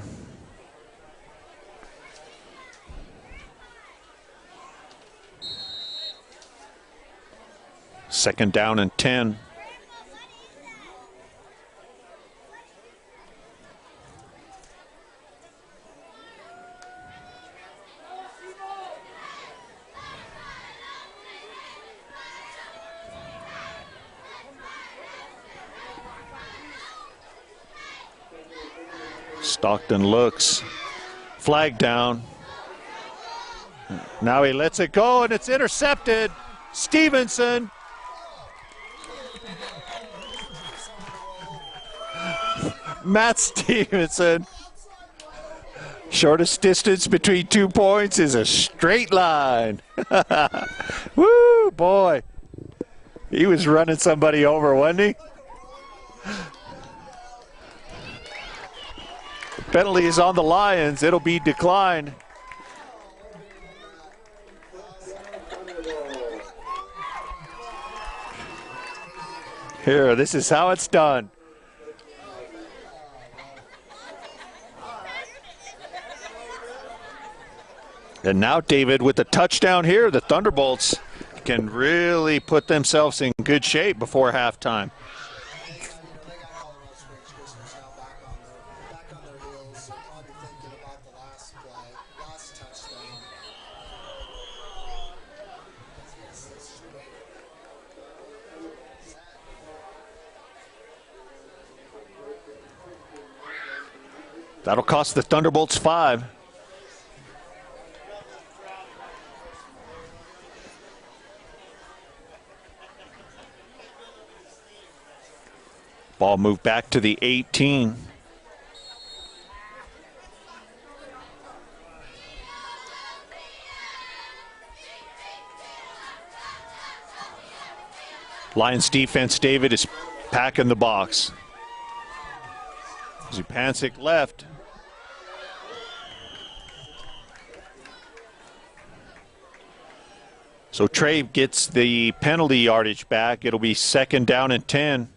Second down and 10. Stockton looks. Flag down. Now he lets it go, and it's intercepted. Stevenson. Matt Stevenson. Shortest distance between 2 points is a straight line. Woo, boy. He was running somebody over, wasn't he? Penalty is on the Lions. It'll be declined. Here, this is how it's done. And now, David, with the touchdown here, the Thunderbolts can really put themselves in good shape before halftime. That'll cost the Thunderbolts 5. Ball moved back to the 18. Lions defense, David, is packing the box. Zupancic left. So Trey gets the penalty yardage back. It'll be second down and 10.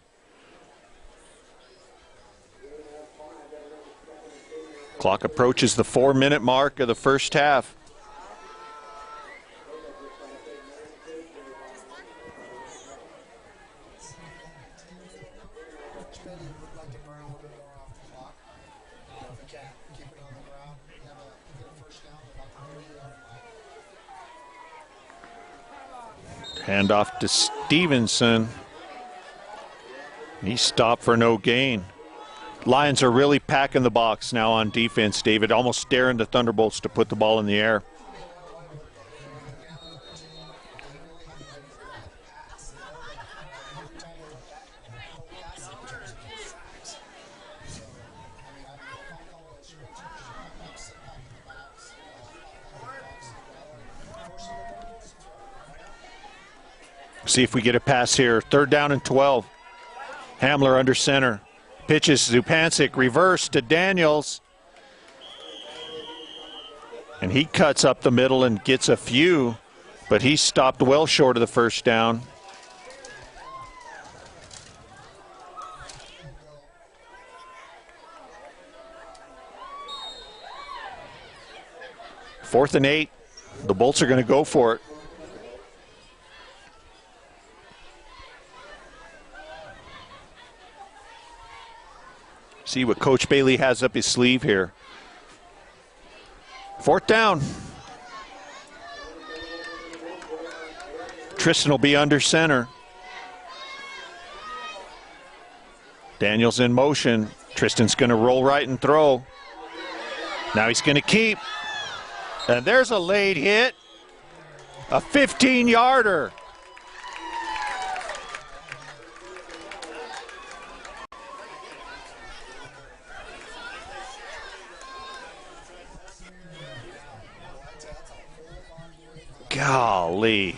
Clock approaches the 4-minute mark of the first half. Handoff to Stevenson. He stopped for no gain. Lions are really packing the box now on defense, David, almost daring the Thunderbolts to put the ball in the air. See if we get a pass here. Third down and 12. Hamler under center. Pitches Zupancic, reverse to Daniels. And he cuts up the middle and gets a few, but he stopped well short of the first down. Fourth and 8. The Bolts are going to go for it. See what Coach Bailey has up his sleeve here. Fourth down. Tristan will be under center. Daniels in motion. Tristan's going to roll right and throw. Now he's going to keep. And there's a late hit. A 15-yarder. Golly.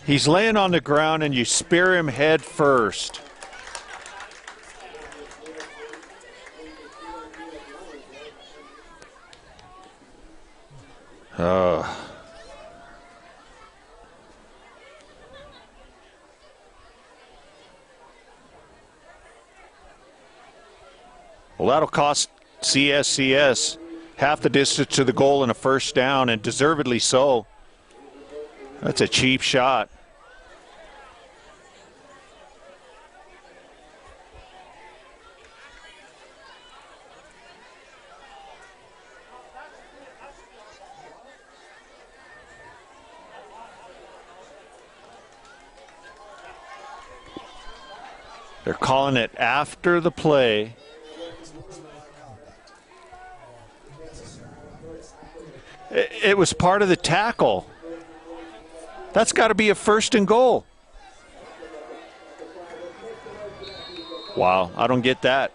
He's laying on the ground and you spear him head first. Well, that'll cost CSCS half the distance to the goal and a first down, and deservedly so. That's a cheap shot. They're calling it after the play. It was part of the tackle. That's got to be a first and goal. Wow, I don't get that.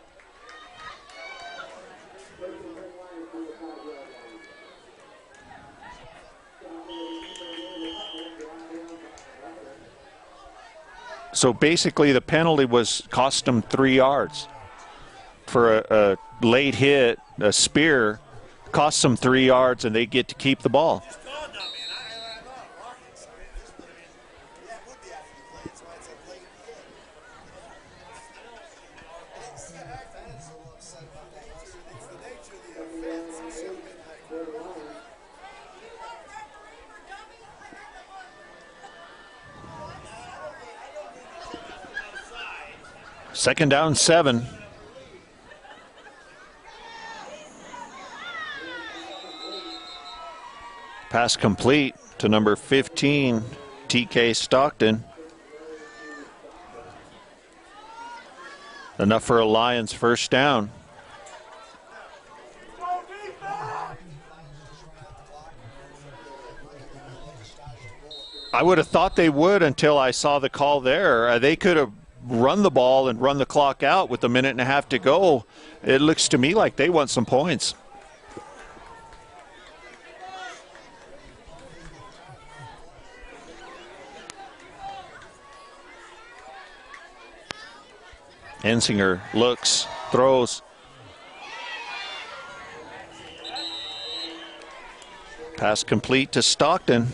So basically the penalty cost them 3 yards. For a late hit, a spear, costs them 3 yards and they get to keep the ball. Second down, 7. Pass complete to number 15, TK Stockton. Enough for a Lions first down. I would have thought they would until I saw the call there. They could have run the ball and run the clock out with a minute and a half to go. It looks to me like they want some points. Ensinger looks, throws. Pass complete to Stockton.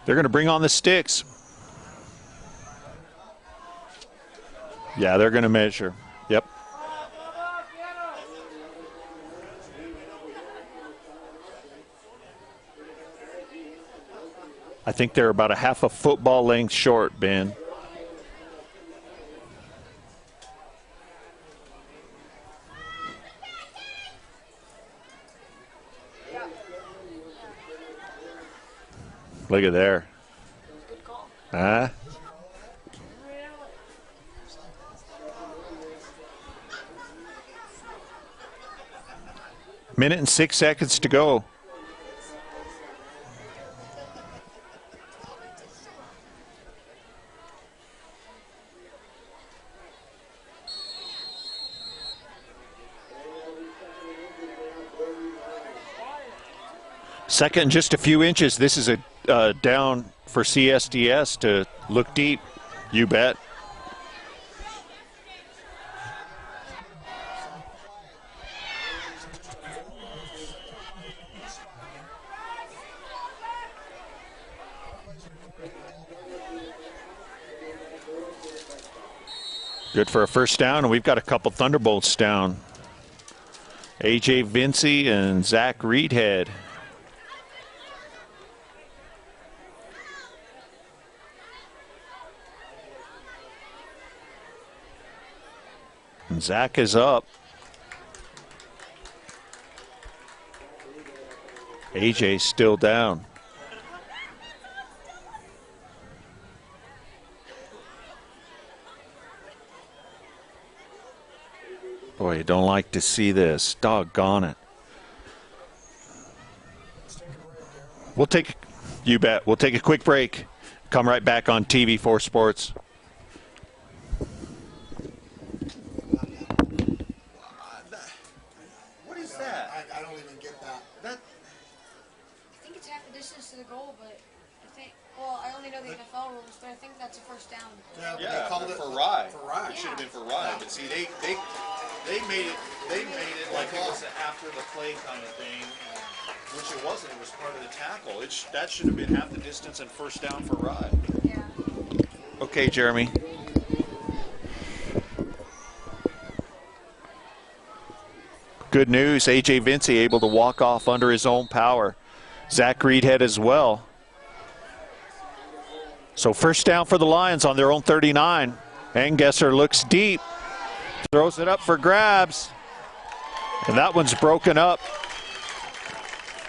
They're going to bring on the sticks. Yeah, they're going to measure. Yep. I think they're about a half a football length short, Ben. Look at there. Huh? Minute and 6 seconds to go. Second and just a few inches. This is a down for CSDS to look deep. You bet. Good for a first down, and we've got a couple Thunderbolts down. AJ Vincey and Zach Reedhead. And Zach is up. AJ's still down. Boy, you don't like to see this. Doggone it. You bet. We'll take a quick break. Come right back on TV4 Sports. What is that? I don't even get that. I think it's half the distance to the goal, but I think, well, I only know the NFL rules, but I think that's a first down. But Yeah, they called it for Rye. For Rye. It should have been for Rye, but see, they made it like it was an after the play kind of thing, which it wasn't. It was part of the tackle. That should have been half the distance and first down for Rye. Yeah. Okay, Jeremy. Good news, AJ Vincey able to walk off under his own power. Zach Reedhead as well. So first down for the Lions on their own 39. Angesser looks deep, throws it up for grabs. And that one's broken up.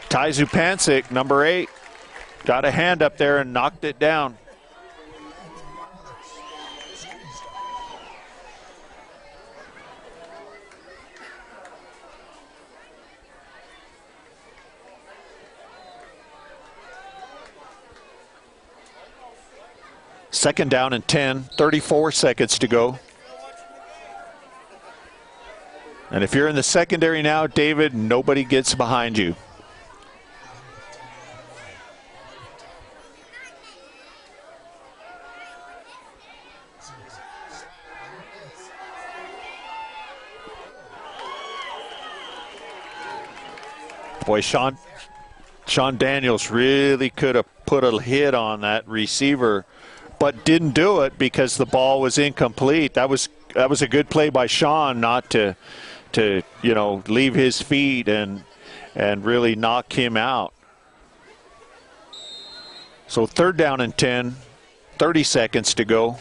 Ty Zupancic, number 8, got a hand up there and knocked it down. Second down and 10, 34 seconds to go. And if you're in the secondary now, David, nobody gets behind you. Boy, Sean Daniels really could have put a hit on that receiver, but didn't do it because the ball was incomplete. That was a good play by Sean not to leave his feet and really knock him out. So third down and 10, 30 seconds to go.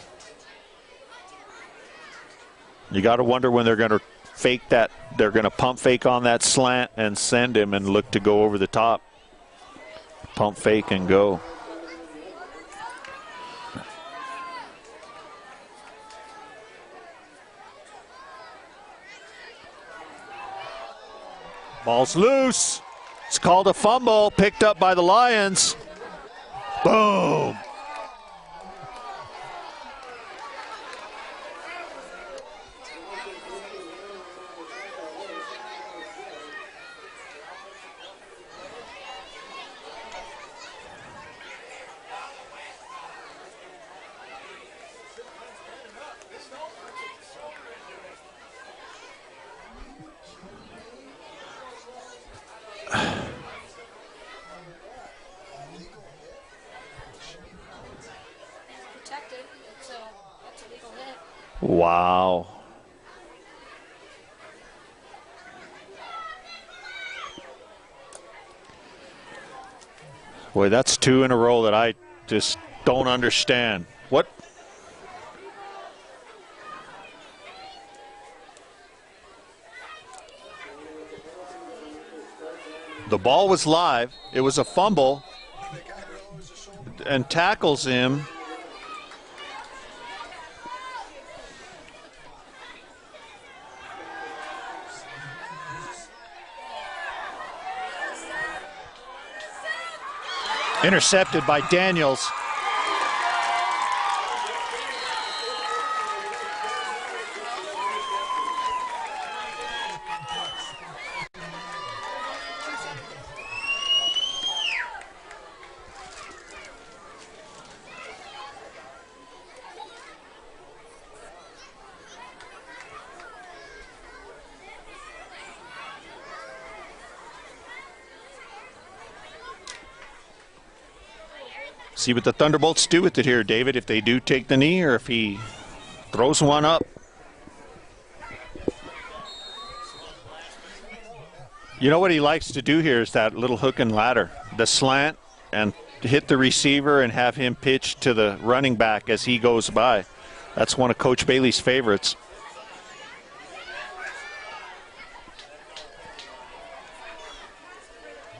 You got to wonder when they're going to fake that. They're going to pump fake on that slant and send him and look to go over the top. Pump fake and go. Ball's loose. It's called a fumble, picked up by the Lions. Boom. Protected. That's a legal hit. Wow. Boy, that's 2 in a row that I just don't understand. What? The ball was live. It was a fumble and tackles him. Intercepted by Daniels. See what the Thunderbolts do with it here, David, if they do take the knee or if he throws one up. You know what he likes to do here is that little hook and ladder, the slant, and hit the receiver and have him pitch to the running back as he goes by. That's one of Coach Bailey's favorites.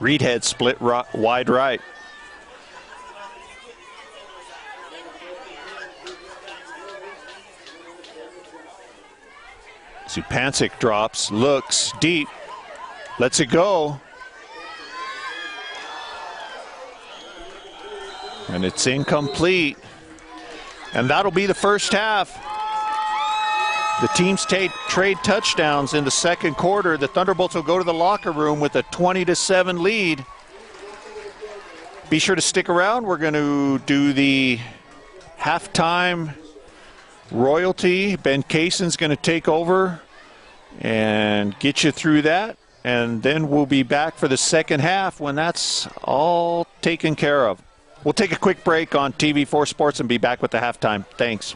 Reedhead split wide right. Zupancic drops, looks deep, lets it go. And it's incomplete. And that'll be the first half. The teams trade touchdowns in the second quarter. The Thunderbolts will go to the locker room with a 20-7 lead. Be sure to stick around. We're going to do the halftime royalty. Ben Kaysen's going to take over and get you through that. And then we'll be back for the second half when that's all taken care of. We'll take a quick break on TV4 Sports and be back with the halftime. Thanks.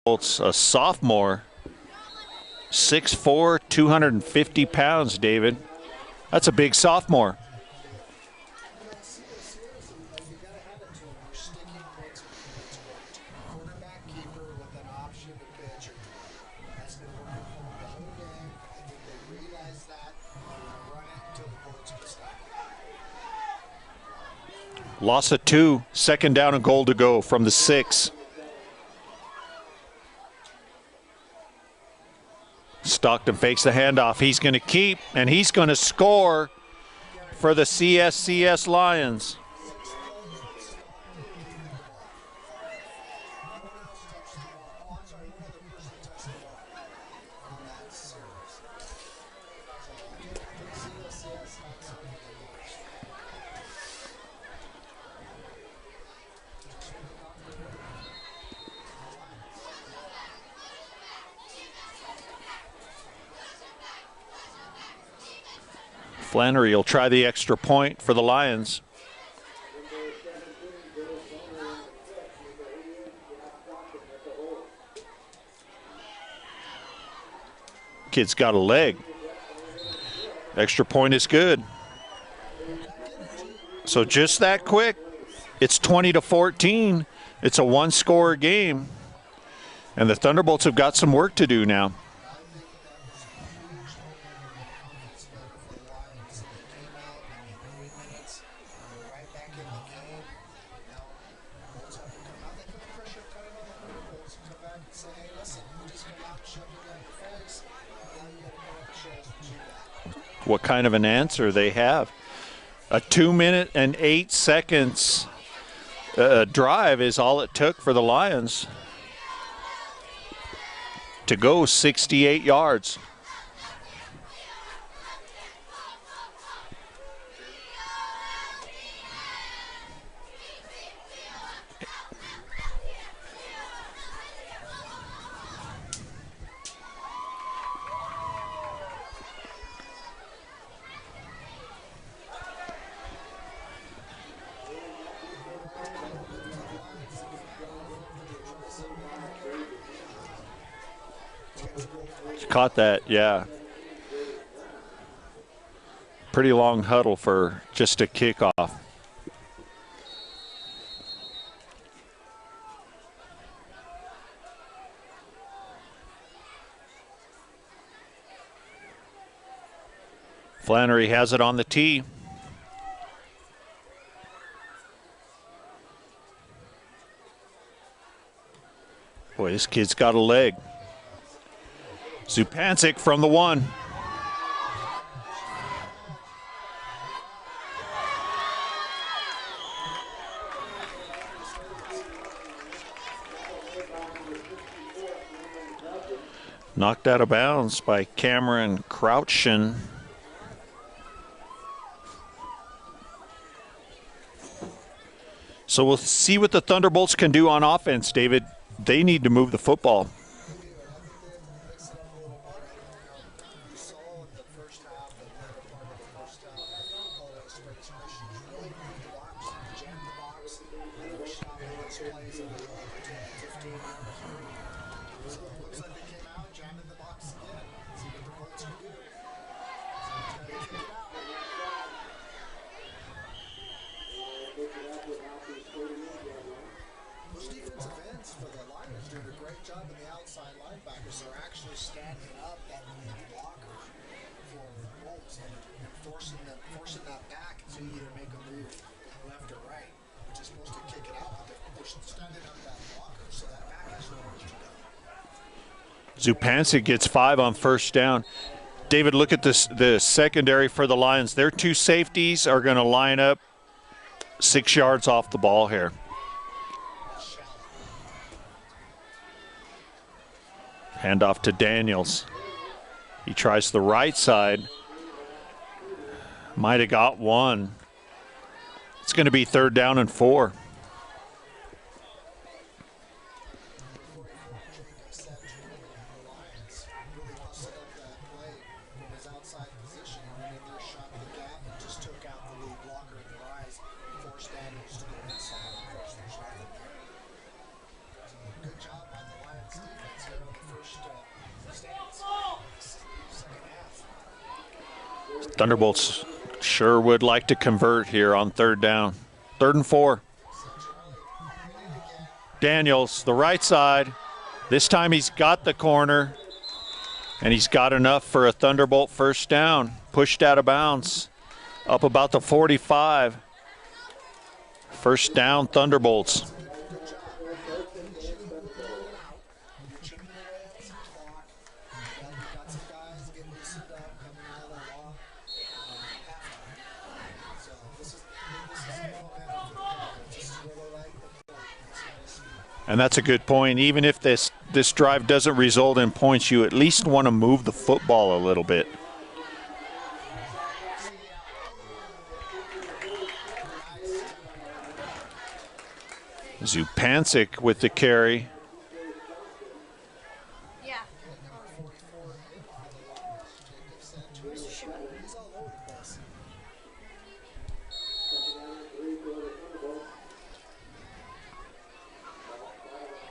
a sophomore, 6'4", 250 pounds, David. That's a big sophomore. Yeah, CSCS, you got to hand it to him. You're sticking what's worked. Quarterback keeper with an option to pitch. That's been working for him the whole game. I think they realize that. They're going to run it until the Bullets can stop it. Loss of 2, second down and goal to go from the 6. Stockton fakes the handoff. He's going to keep, and he's going to score for the CSCS Lions. Flannery will try the extra point for the Lions. Kid's got a leg. Extra point is good. So just that quick, it's 20-14. It's a one-score game. And the Thunderbolts have got some work to do now. What kind of an answer they have. A 2 minute and 8 seconds drive is all it took for the Lions to go 68 yards. Caught that, yeah. Pretty long huddle for just a kickoff. Flannery has it on the tee. Boy, this kid's got a leg. Zupancic from the 1. Knocked out of bounds by Cameron Crouchin. So we'll see what the Thunderbolts can do on offense, David. They need to move the football. Zupancic gets 5 on first down. David, look at this, the secondary for the Lions. Their 2 safeties are going to line up 6 yards off the ball here. Handoff to Daniels. He tries the right side. Might have got 1. It's going to be 3rd down and 4. Thunderbolts sure would like to convert here on third down. 3rd and 4. Daniels, the right side. This time he's got the corner, and he's got enough for a Thunderbolt first down. Pushed out of bounds, up about the 45. First down, Thunderbolts. And that's a good point. Even if this drive doesn't result in points, you at least want to move the football a little bit. Zupancic with the carry. Yeah.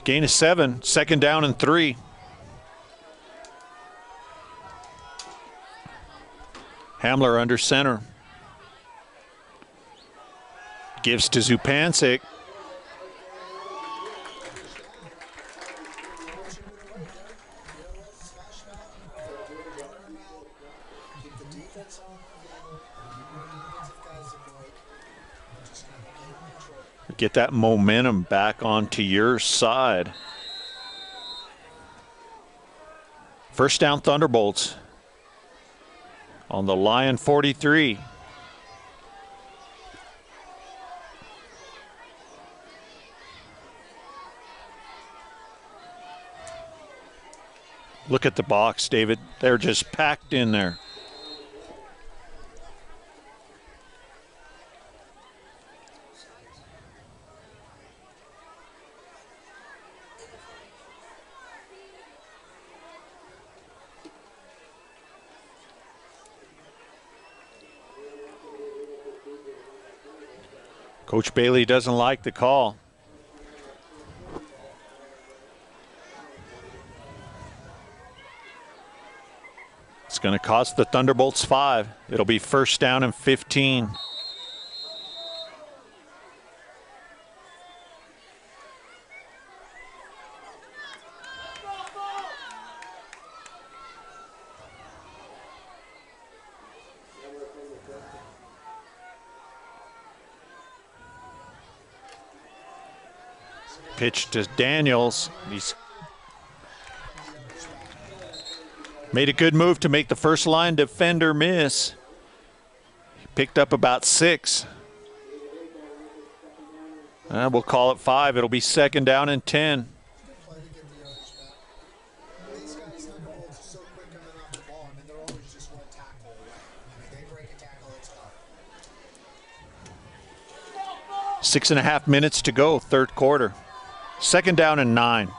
Gain of 7, 2nd down and 3. Hamler under center. Gives to Zupancic. Get that momentum back onto your side. First down, Thunderbolts on the Lion 43. Look at the box, David. They're just packed in there. Coach Bailey doesn't like the call. It's going to cost the Thunderbolts 5. It'll be first down and 15. Pitch to Daniels. He's made a good move to make the first line defender miss. He picked up about 6. We'll call it 5. It'll be 2nd down and 10. These guys, Thunderbolts, are so quick coming off the ball. I mean, they're always just one tackle away. I mean, they break a tackle, it's done. 6.5 minutes to go, 3rd quarter. 2nd down and 9.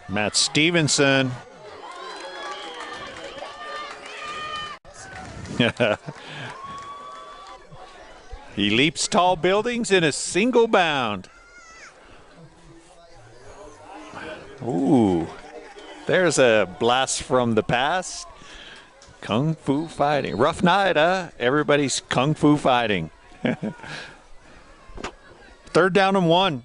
Matt Stevenson. He leaps tall buildings in a single bound. Ooh, there's a blast from the past. Kung Fu fighting. Rough night, huh? Everybody's Kung Fu fighting. 3rd down and 1.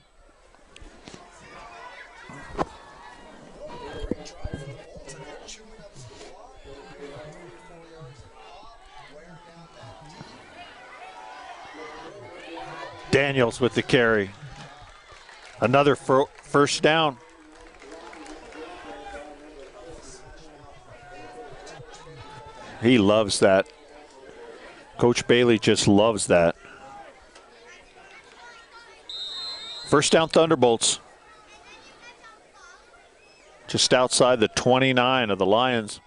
Daniels with the carry. Another first down. He loves that. Coach Bailey just loves that. First down, Thunderbolts. Just outside the 29 of the Lions.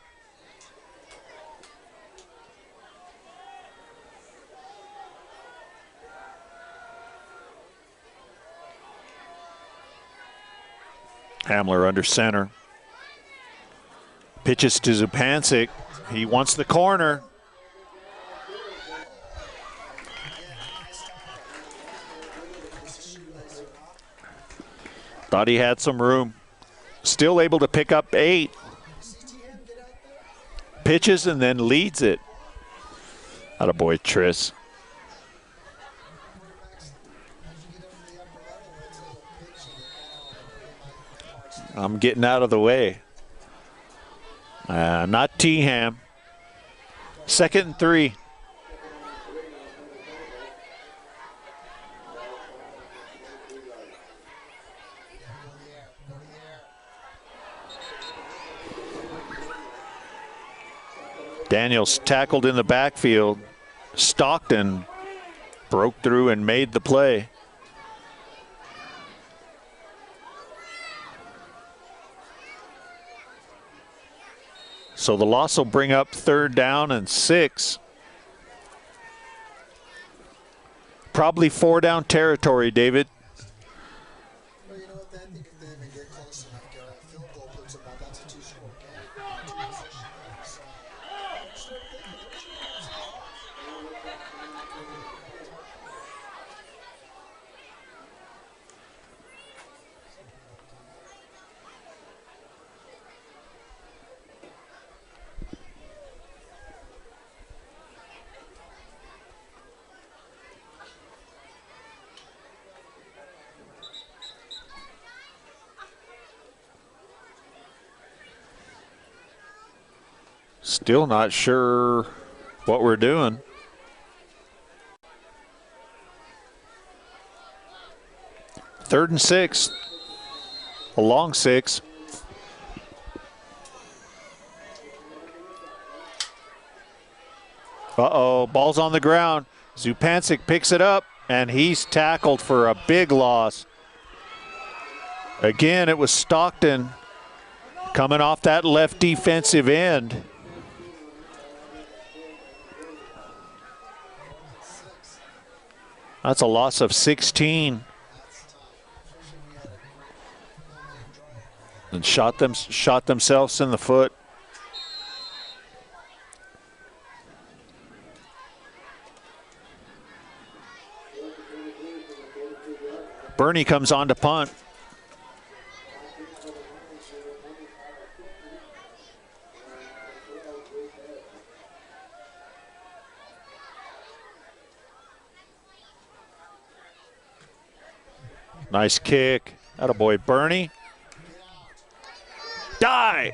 Hamler under center. Pitches to Zupancic. He wants the corner. Thought he had some room. Still able to pick up 8. Pitches and then leads it. Attaboy, Tris. I'm getting out of the way. Not T-Ham. 2nd and 3. Daniels tackled in the backfield. Stockton broke through and made the play. So the loss will bring up 3rd down and 6. Probably 4 down territory, David. Well, you know what? I think if they even get close enough, Garrett, a field goal puts them up. That's a 2-score game. 2 position game. So, start thinking. Still not sure what we're doing. Third and 6. A long 6. Uh-oh, ball's on the ground. Zupancic picks it up, and he's tackled for a big loss. Again, it was Stockton coming off that left defensive end. That's a loss of 16. And shot themselves in the foot. Bernie comes on to punt. Nice kick. Attaboy, Bernie. Die!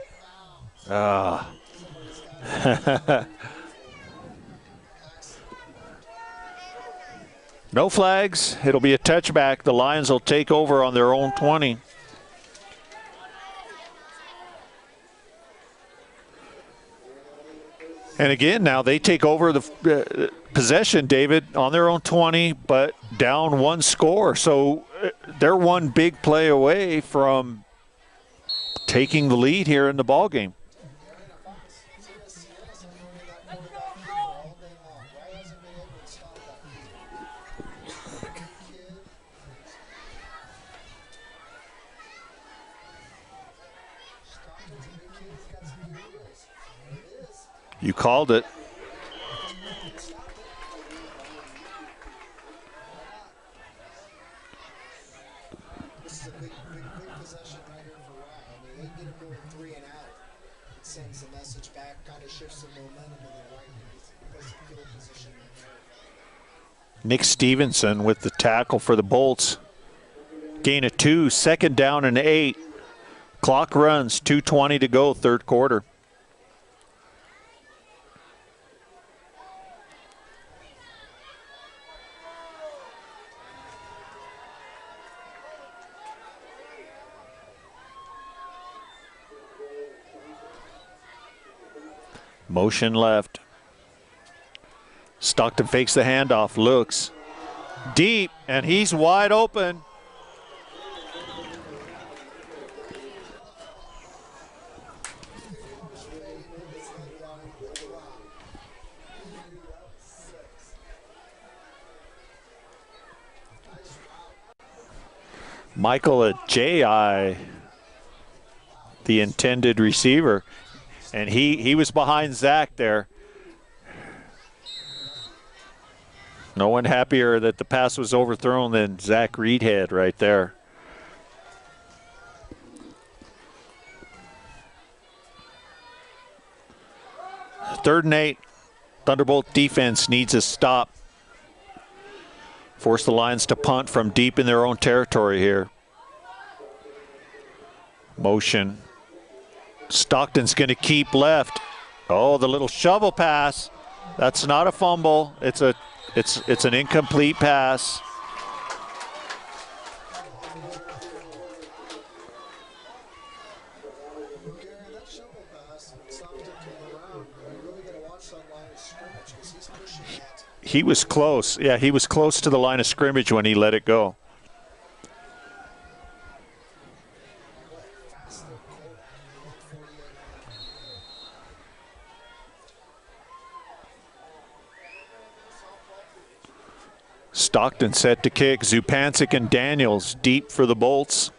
No flags. It'll be a touchback. The Lions will take over on their own 20. And again, now they take over the possession, David, on their own 20, but down 1 score. So they're 1 big play away from taking the lead here in the ball game. You called it. This is a big possession right here for Ryan. I mean, they get him going 3 and out. It sends the message back, kind of shifts some momentum to the right. Because of field position. Nick Stevenson with the tackle for the Bolts. Gain of 2, 2nd down and 8. Clock runs, 2:20 to go, 3rd quarter. Motion left. Stockton fakes the handoff, looks deep, and he's wide open. Michael Ajayi, the intended receiver. And he was behind Zach there. No one happier that the pass was overthrown than Zach Reedhead right there. 3rd and 8. Thunderbolt defense needs a stop. Force the Lions to punt from deep in their own territory here. Motion. Stockton's going to keep left. Oh, the little shovel pass. That's not a fumble. It's an incomplete pass. He was close. Yeah, he was close to the line of scrimmage when he let it go. Stockton set to kick. Zupancic and Daniels deep for the Bolts.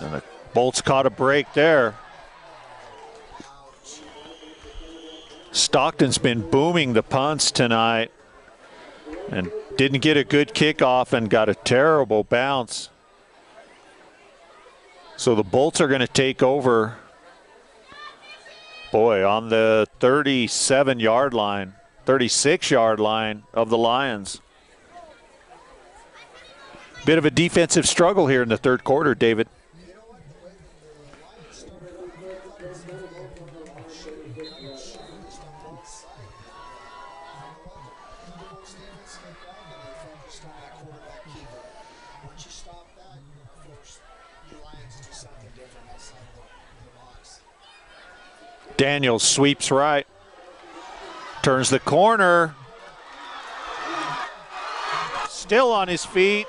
And the Bolts caught a break there. Stockton's been booming the punts tonight and didn't get a good kickoff and got a terrible bounce. So the Bolts are going to take over, boy, on the 37-yard line, 36-yard line of the Lions. Bit of a defensive struggle here in the 3rd quarter, David. Daniels sweeps right, turns the corner, still on his feet.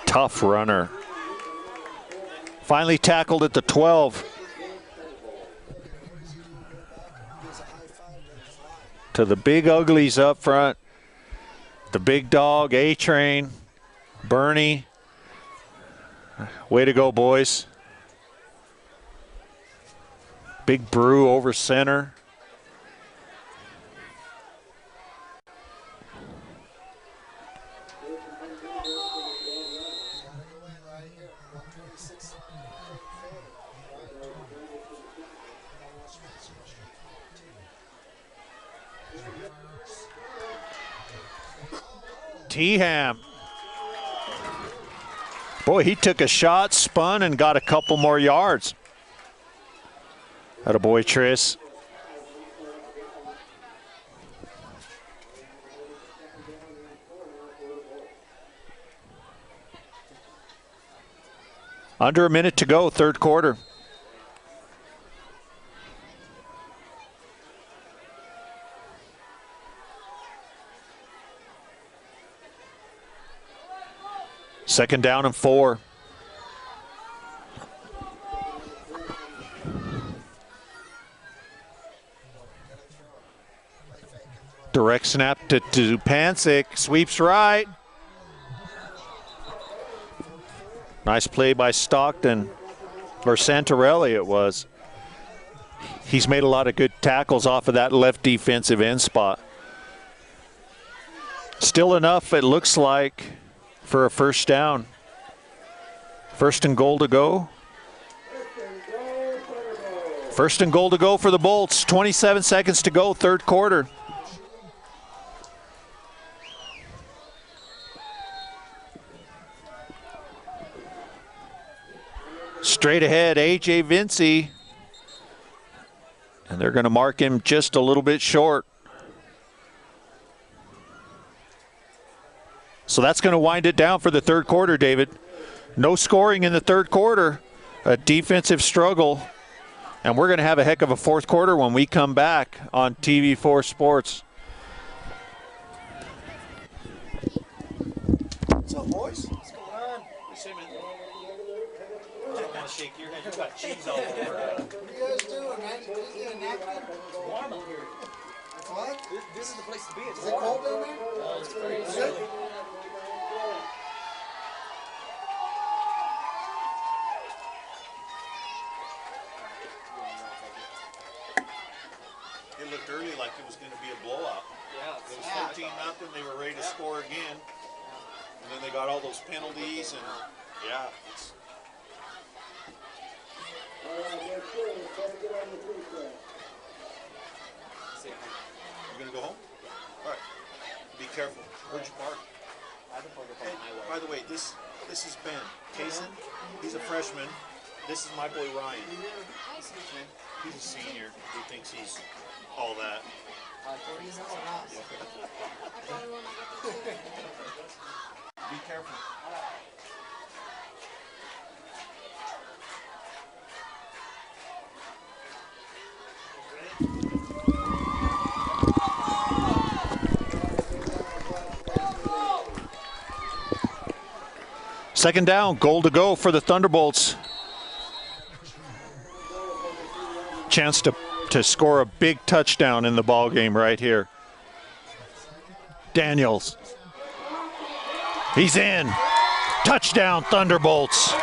Tough runner. Finally tackled at the 12. To the big uglies up front. The big dog, A-Train. Bernie, way to go, boys. Big Brew over center. T-Ham. Boy, he took a shot, spun, and got a couple more yards. Attaboy, Tris. Under a minute to go, 3rd quarter. Second down and 4. Direct snap to Zupancic, sweeps right. Nice play by Stockton, or Santarelli it was. He's made a lot of good tackles off of that left defensive end spot. Still enough, it looks like, for a first down. 1st and goal to go. 1st and goal to go for the Bolts. 27 seconds to go, 3rd quarter. Straight ahead, A.J. Vincey. And they're going to mark him just a little bit short. So that's going to wind it down for the 3rd quarter, David. No scoring in the 3rd quarter. A defensive struggle. And we're going to have a heck of a 4th quarter when we come back on TV4 Sports. What's up, boys? What's going on? I don't want to shake your hand. You got cheese all over. What are you guys doing, man? Did you get a napkin? It's warm up here. It's what? This is the place to be. It's Is it warm. cold in there? It's very Is chilly. it? score again. And then they got all those penalties, and yeah, it's. You gonna go home? All right. Be careful. Where'd you park? Hey, by the way, this is Ben Kaysen. He's a freshman. This is my boy Ryan. He's a senior. He thinks he's all that. Be careful. Second down, goal to go for the Thunderbolts. Chance to score a big touchdown in the ball game right here. Daniels. He's in. Touchdown, Thunderbolts.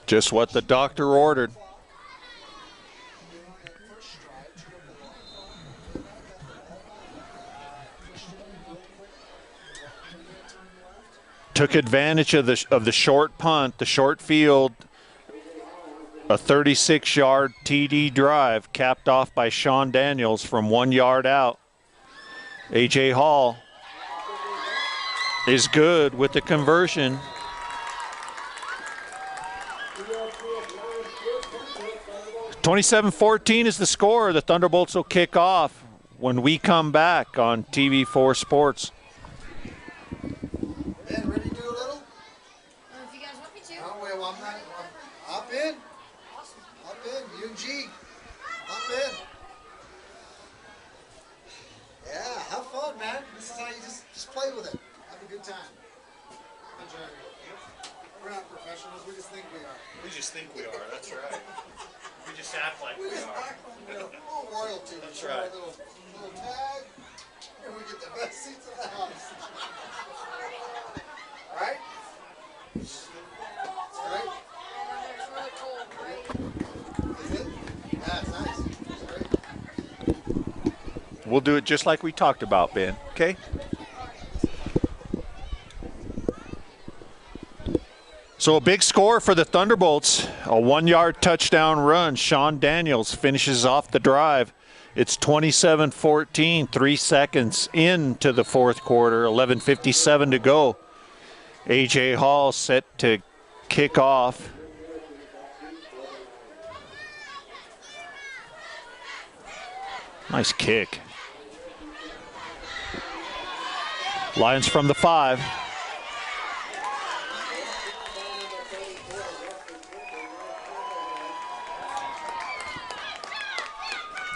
Just what the doctor ordered. Took advantage of the short punt, the short field, a 36-yard TD drive capped off by Sean Daniels from 1 yard out. A.J. Hall is good with the conversion. 27-14 is the score. The Thunderbolts will kick off when we come back on TV4 Sports. Ben, ready to do a little? If you guys want me to. Oh, well, I'm not. Hop in. Awesome. Hop in. You and G. Hop in. Yeah, have fun, man. This is how you just play with it. Have a good time. Enjoy it. We're not professionals. We just think we are. We just think we are. That's right. We just act like we just are. act like we're a little royalty. That's We show right. our little tag, and we get the best seats in the house. Right? It's great. It's really cold, right? Is it? Yeah, it's nice. It's great. We'll do it just like we talked about, Ben, okay? So a big score for the Thunderbolts, a 1 yard touchdown run. Sean Daniels finishes off the drive. It's 27-14, 3 seconds into the fourth quarter, 11:57 to go. A.J. Hall set to kick off. Nice kick. Lions from the 5.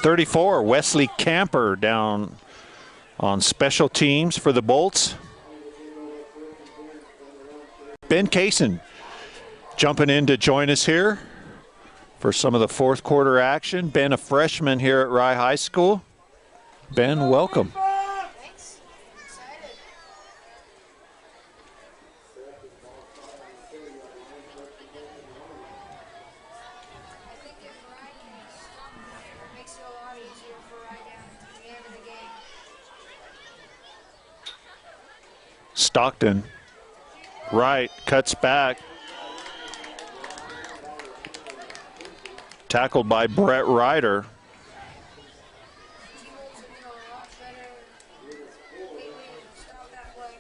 .34, Wesley Camper down on special teams for the Bolts. Ben Kaysen jumping in to join us here for some of the fourth quarter action. Ben, a freshman here at Rye High School. Ben, welcome. Thanks. I'm excited. I think if Ryan it makes it a lot easier for Ryan at the end of the game. Stockton, right, cuts back. Tackled by Brett Ryder. T-Wolves have been a lot better lately to stop that play.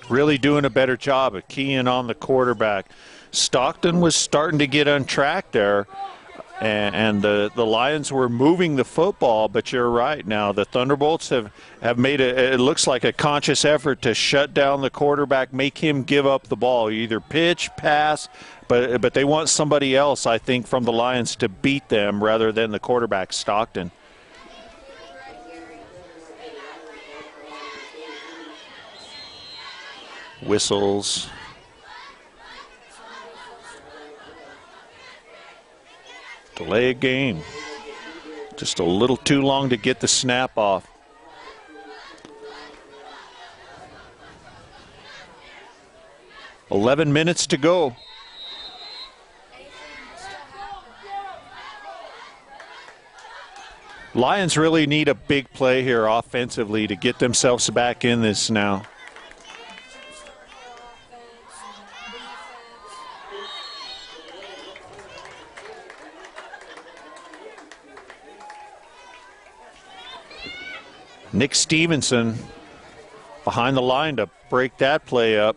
Really doing a better job of keying on the quarterback. Stockton was starting to get on track there, and the Lions were moving the football, but you're right now. The Thunderbolts have made it looks like a conscious effort to shut down the quarterback, make him give up the ball, either pitch, pass, but they want somebody else, I think, from the Lions to beat them rather than the quarterback, Stockton. Whistles. Delay a game. Just a little too long to get the snap off. "11 minutes to go. Lions really need a big play here offensively to get themselves back in this now. Nick Stevenson behind the line to break that play up.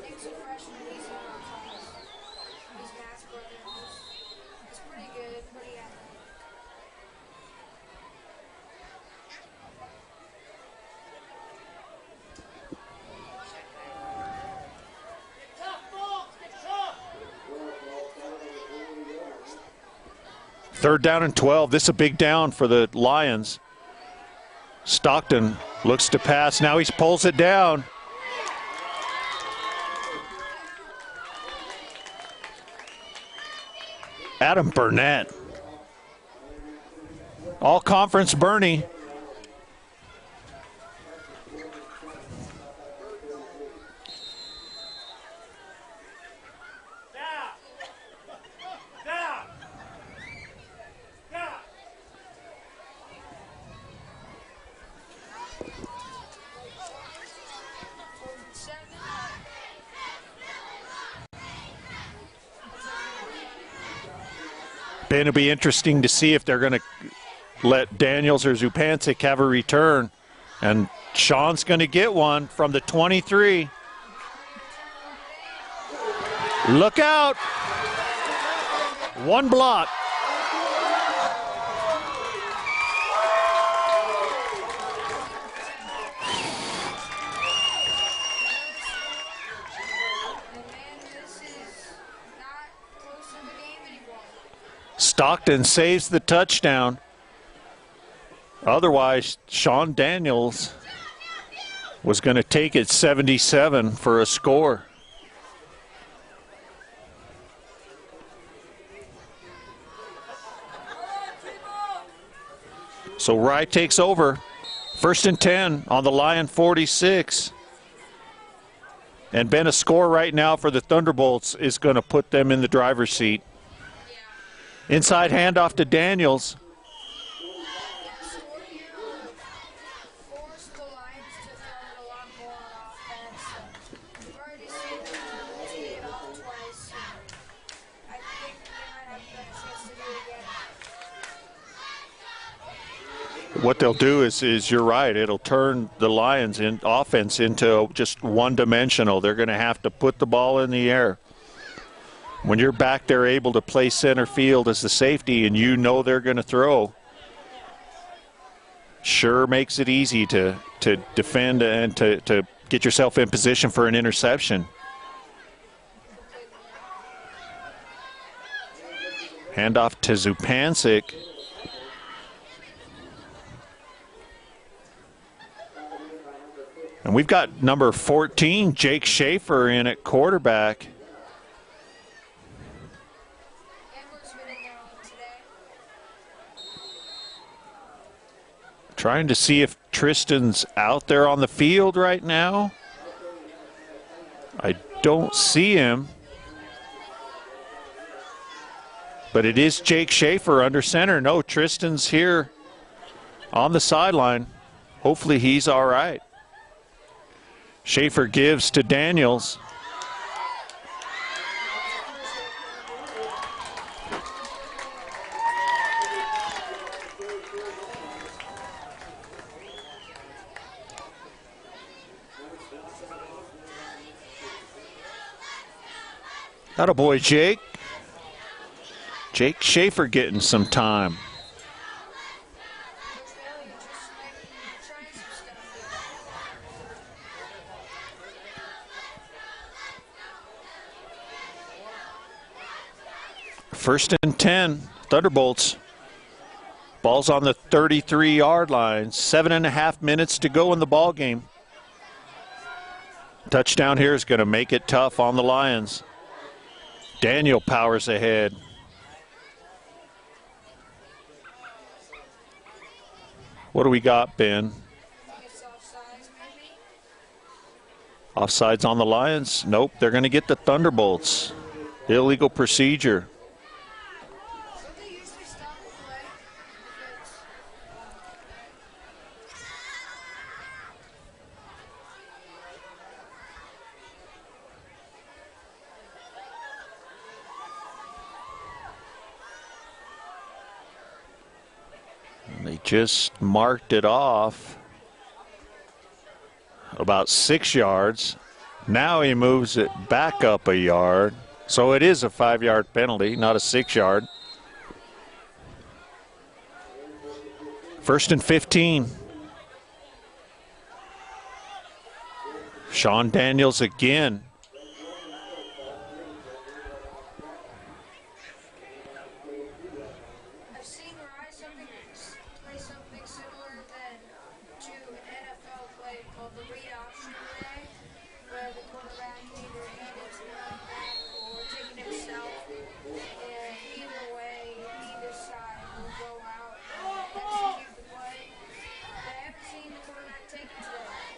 Nick's a freshman. He's in our class. He's Matt's brother. He's pretty good, pretty athletic. Third down and 12. This is a big down for the Lions. Stockton looks to pass. Now he pulls it down. Adam Burnett. All conference Bernie. It'll be interesting to see if they're going to let Daniels or Zupancic have a return. And Sean's going to get one from the 23. Look out. One block. Stockton saves the touchdown. Otherwise, Sean Daniels was going to take it 77 for a score. So Rye takes over. 1st and 10 on the Lion 46. And Ben, a score right now for the Thunderbolts is going to put them in the driver's seat. Inside handoff to Daniels. Forced the Lions to throw it a lot more on offense. We've already seen them tee it off twice. I think they might have a chance to do it again. What they'll do is you're right, it'll turn the Lions in offense into just one-dimensional. They're going to have to put the ball in the air. When you're back there able to play center field as the safety and you know they're going to throw, sure makes it easy to defend and to get yourself in position for an interception. Handoff to Zupancic. And we've got number 14, Jake Schaefer, in at quarterback. Trying to see if Tristan's out there on the field right now. I don't see him. But it is Jake Schaefer under center. No, Tristan's here on the sideline. Hopefully he's all right. Schaefer gives to Daniels. Attaboy, Jake. Jake Schaefer getting some time. First and 10, Thunderbolts. Ball's on the 33-yard line. 7.5 minutes to go in the ball game. Touchdown here is going to make it tough on the Lions. Daniel powers ahead. What do we got, Ben? It's offsides, maybe? Offsides on the Lions? Nope, they're going to get the Thunderbolts. Illegal procedure. Don't they usually stop the play? If it's, They just marked it off about 6 yards. Now he moves it back up a yard. So it is a 5-yard penalty, not a 6-yard. 1st and 15. Sean Daniels again. I've seen Rise play something similar to an NFL play called the read option play, where the quarterback can either hand it to the running back or take it himself, and either way, either side will go out and execute the play. But I haven't seen the quarterback take it today.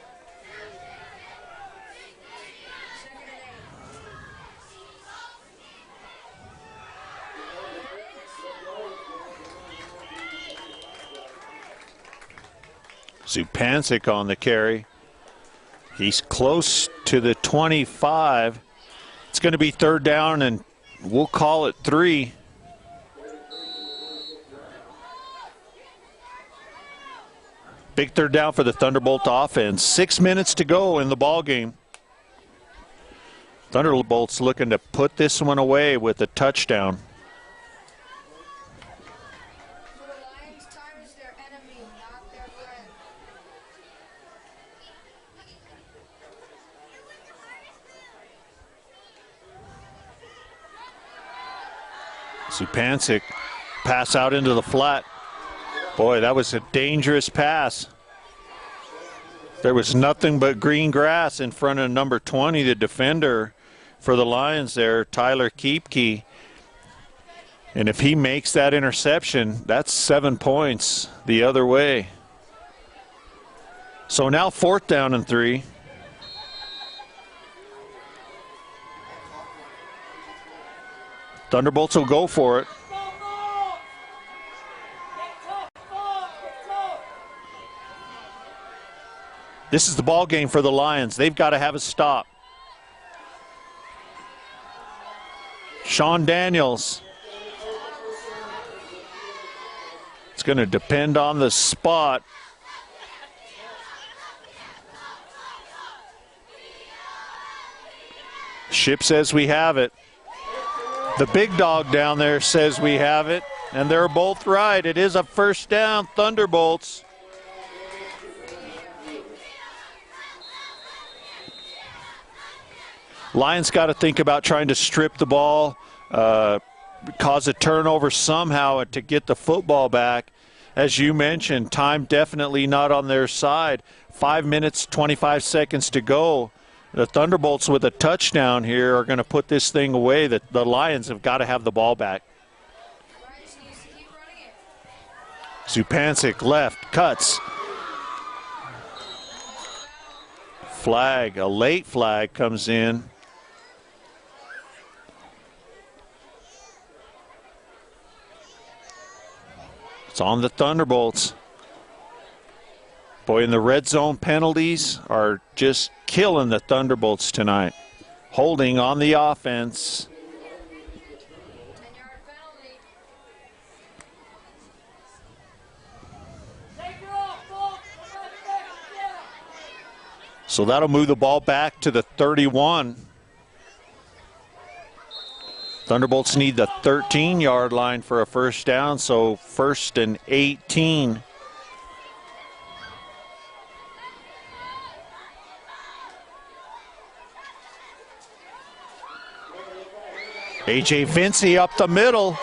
2nd and 8. Zupancic on the carry. He's close to the 25. It's going to be 3rd down, and we'll call it 3. Big 3rd down for the Thunderbolt offense. 6 minutes to go in the ball game. Thunderbolts looking to put this one away with a touchdown. For the Lions, time is their enemy, not their friend. Zupancic pass out into the flat. Boy, that was a dangerous pass. There was nothing but green grass in front of number 20, the defender for the Lions there, Tyler Keepke. And if he makes that interception, that's 7 points the other way. So now 4th down and 3. Thunderbolts will go for it. This is the ball game for the Lions. They've got to have a stop. Sean Daniels. It's going to depend on the spot. Ship says we have it. The big dog down there says we have it, and they're both right. It is a 1st down, Thunderbolts. Lions got to think about trying to strip the ball, cause a turnover somehow to get the football back. As you mentioned, time definitely not on their side. 5 minutes, 25 seconds to go. The Thunderbolts with a touchdown here are going to put this thing away. The Lions have got to have the ball back. Rice needs to keep running it. Zupancic left, cuts. Flag, a late flag comes in. It's on the Thunderbolts. Boy, and the red zone penalties are just killing the Thunderbolts tonight. Holding on the offense. 10-yard penalty. So that'll move the ball back to the 31. Thunderbolts need the 13-yard line for a 1st down, so 1st and 18. A.J. Vincey up the middle.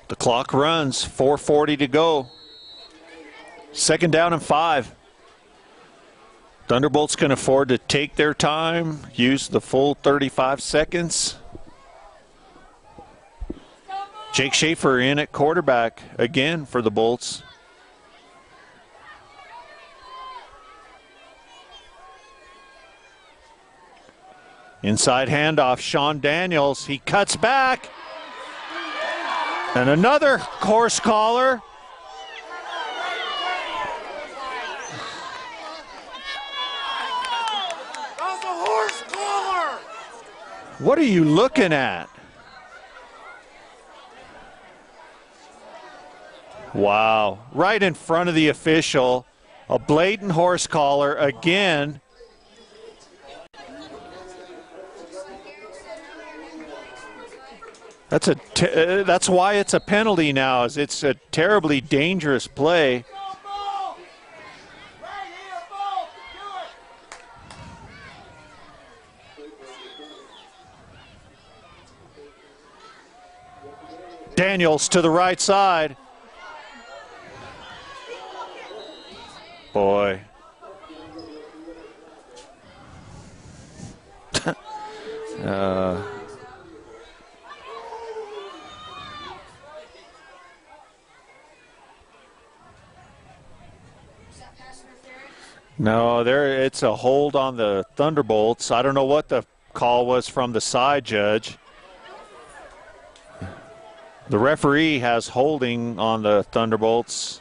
The clock runs, 4:40 to go. 2nd down and 5. Thunderbolts can afford to take their time, use the full 35 seconds. Jake Schaefer in at quarterback again for the Bolts. Inside handoff, Sean Daniels. He cuts back. And another horse collar. What are you looking at? Wow, right in front of the official. A blatant horse collar again. That's why it's a penalty now. Is it's a terribly dangerous play. Daniels to the right side. Boy. No, it's a hold on the Thunderbolts. I don't know what the call was from the side judge. The referee has holding on the Thunderbolts.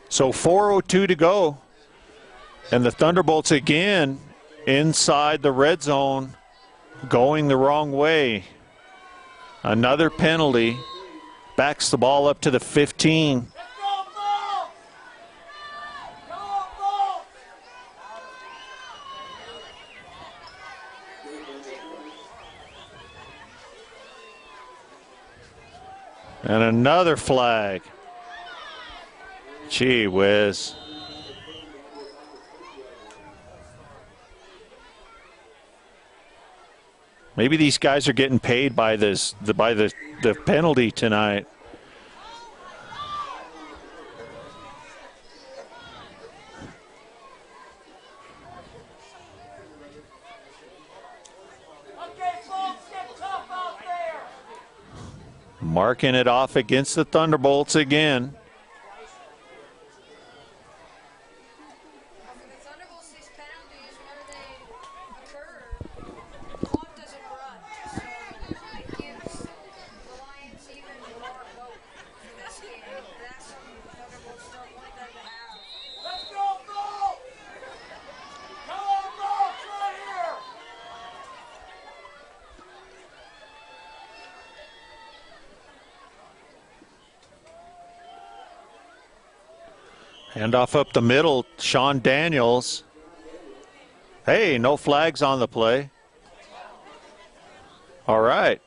So 4:02 to go. And the Thunderbolts again inside the red zone, going the wrong way. Another penalty. Backs the ball up to the 15. And another flag. Gee whiz. Maybe these guys are getting paid by the penalty tonight. Marking it off against the Thunderbolts again. Handoff up the middle, Sean Daniels. Hey, no flags on the play. All right.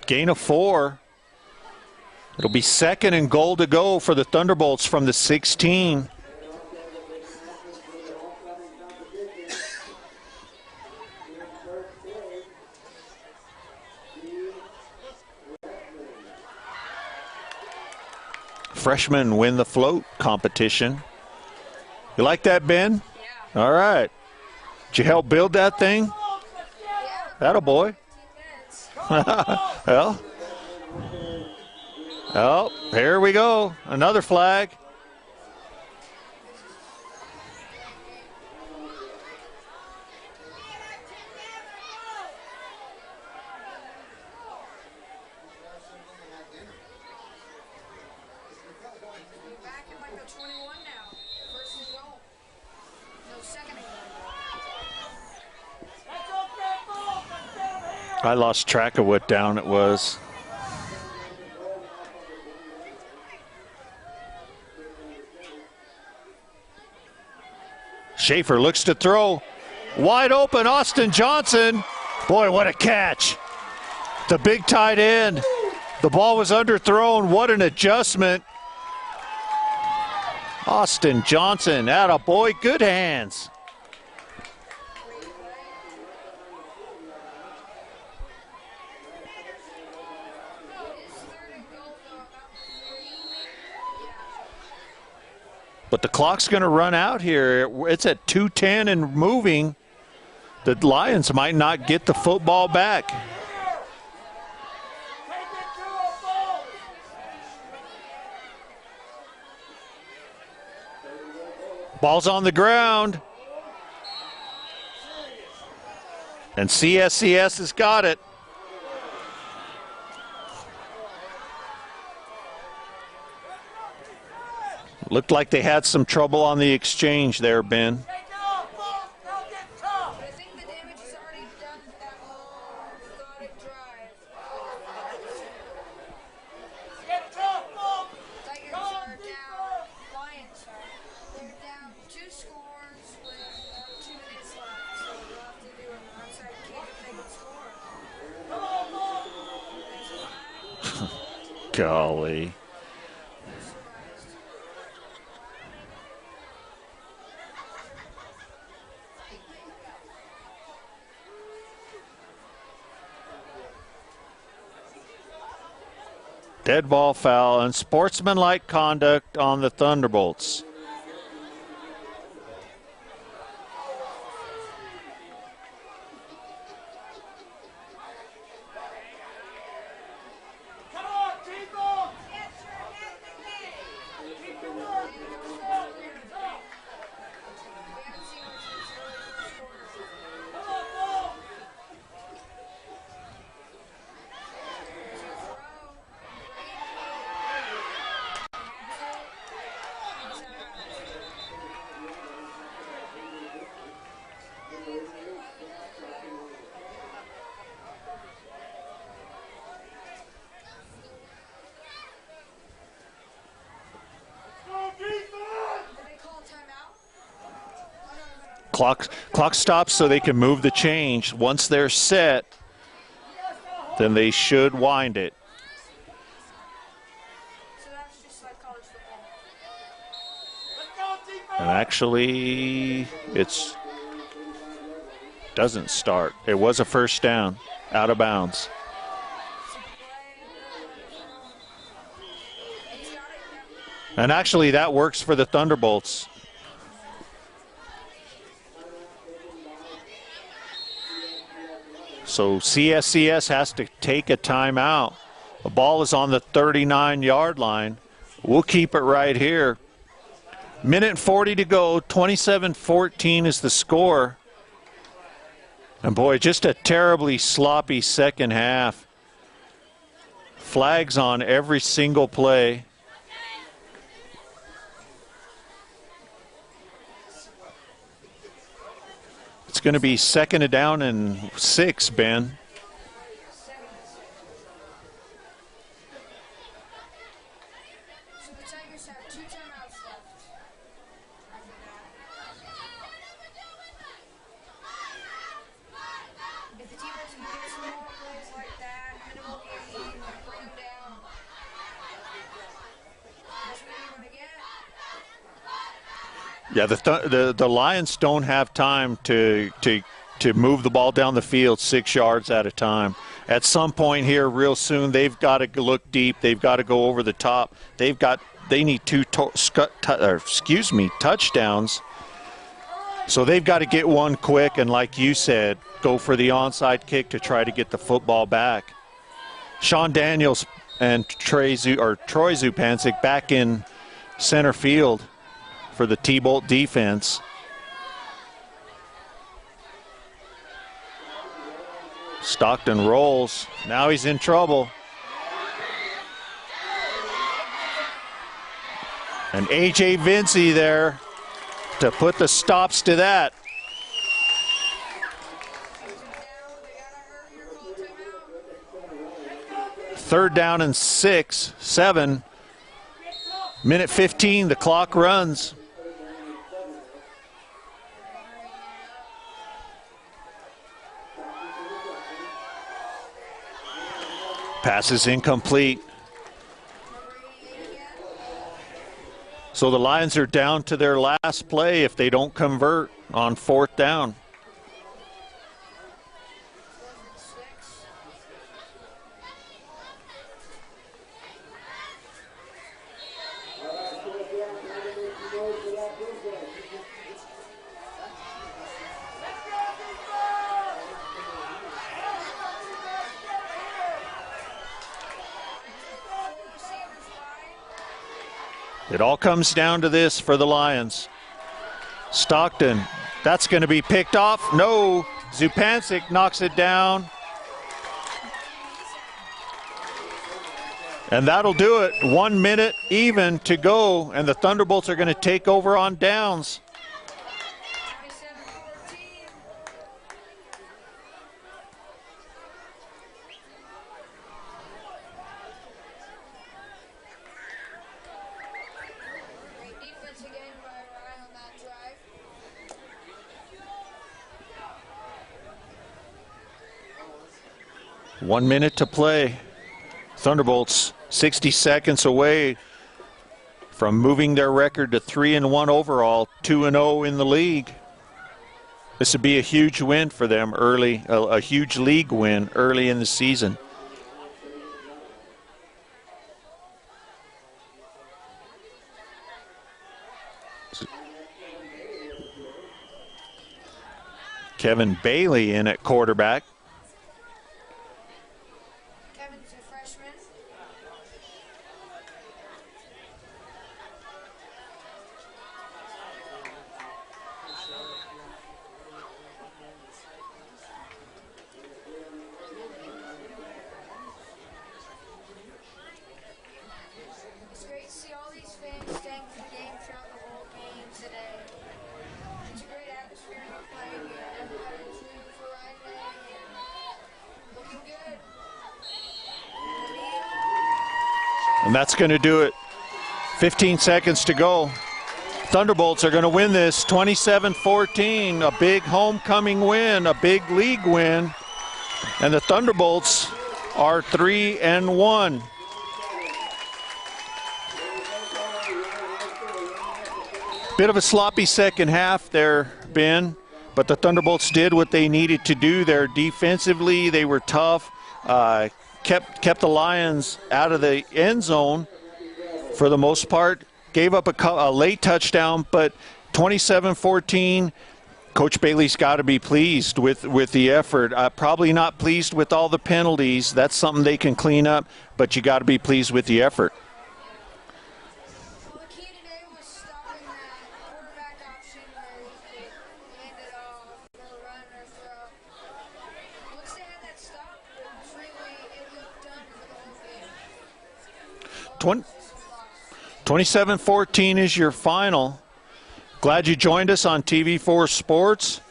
Gain of 4. It'll be 2nd and goal to go for the Thunderbolts from the 16. Freshmen win the float competition. You like that, Ben? Yeah. All right. Did you help build that thing? Yeah. Attaboy. Well, here we go. Another flag. I lost track of what down it was. Schaefer looks to throw. Wide open, Austin Johnson. Boy, what a catch. The big tight end. The ball was underthrown. What an adjustment. Austin Johnson, attaboy, good hands. But the clock's going to run out here. It's at 2:10 and moving. The Lions might not get the football back. Ball's on the ground. And CSCS has got it. Looked like they had some trouble on the exchange there, Ben. I think the damage is already done for that whole methodic drive. Tigers are down, Lions are. They're down 2 scores with 2 minutes left, so they'll have to do an onside kick if they can score. Golly. Dead ball foul and sportsmanlike conduct on the Thunderbolts. Clock stops so they can move the change. Once they're set, then they should wind it. So that's just like college football. And actually, it's doesn't start. It was a first down, out of bounds. And actually, that works for the Thunderbolts. So CSCS has to take a timeout. The ball is on the 39-yard line. We'll keep it right here. Minute and 40 to go. 27-14 is the score. And boy, just a terribly sloppy second half. Flags on every single play. It's going to be second down and 6, Ben. So the Tigers have 2 timeouts left. If the team doesn't get some more plays like that, minimal gain, bring them down. That's what you want to get. Yeah, the Lions don't have time to move the ball down the field 6 yards at a time. At some point here, real soon, they've got to look deep. They've got to go over the top. They need 2 touchdowns. So they've got to get one quick, and like you said, go for the onside kick to try to get the football back. Sean Daniels and Troy Zupancic back in center field for the T-Bolt defense. Stockton rolls. Now he's in trouble. And A.J. Vincey there to put the stops to that. Third down and 6, 7. Minute 15, the clock runs. Pass is incomplete. So the Lions are down to their last play if they don't convert on 4th down. It all comes down to this for the Lions. Stockton, that's going to be picked off. No, Zupancic knocks it down. And that'll do it. 1 minute even to go, and the Thunderbolts are going to take over on downs. Great defense again by Ryan on that drive. One minute to play. Thunderbolts 60 seconds away from moving their record to 3-1 overall, 2-0 in the league. This would be a huge win for them early, a huge league win early in the season. Kevin Bailey in at quarterback. Kevin's a freshman. It's great to see all these fans staying for the game throughout the whole game today. It's a great atmosphere to play here. Everybody's rooting for Ryan May and looking good. And that's going to do it. 15 seconds to go. Thunderbolts are going to win this 27-14, a big homecoming win, a big league win. And the Thunderbolts are 3-1. Bit of a sloppy second half there, Ben, but the Thunderbolts did what they needed to do there defensively. They were tough, kept the Lions out of the end zone for the most part, gave up a late touchdown, but 27-14, Coach Bailey's got to be pleased with the effort. Probably not pleased with all the penalties. That's something they can clean up, but you got to be pleased with the effort. Well, the key today was stopping that quarterback option where they handed off for a run or throw. Once they had that stop, it was done for the whole game. 27-14 is your final. Glad you joined us on TV4 Sports.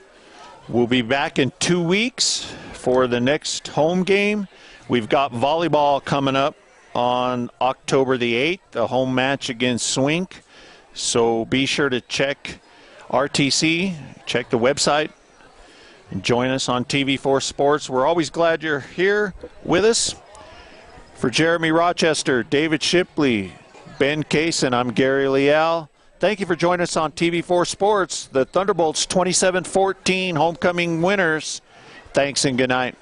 We'll be back in 2 weeks for the next home game. We've got volleyball coming up on October the 8th, a home match against Swink. So be sure to check RTC, check the website, and join us on TV4 Sports. We're always glad you're here with us. For Jeremy Rochester, David Shipley, Ben Kaysen, I'm Gary Leal. Thank you for joining us on TV4 Sports. The Thunderbolts 27-14 homecoming winners. Thanks and good night.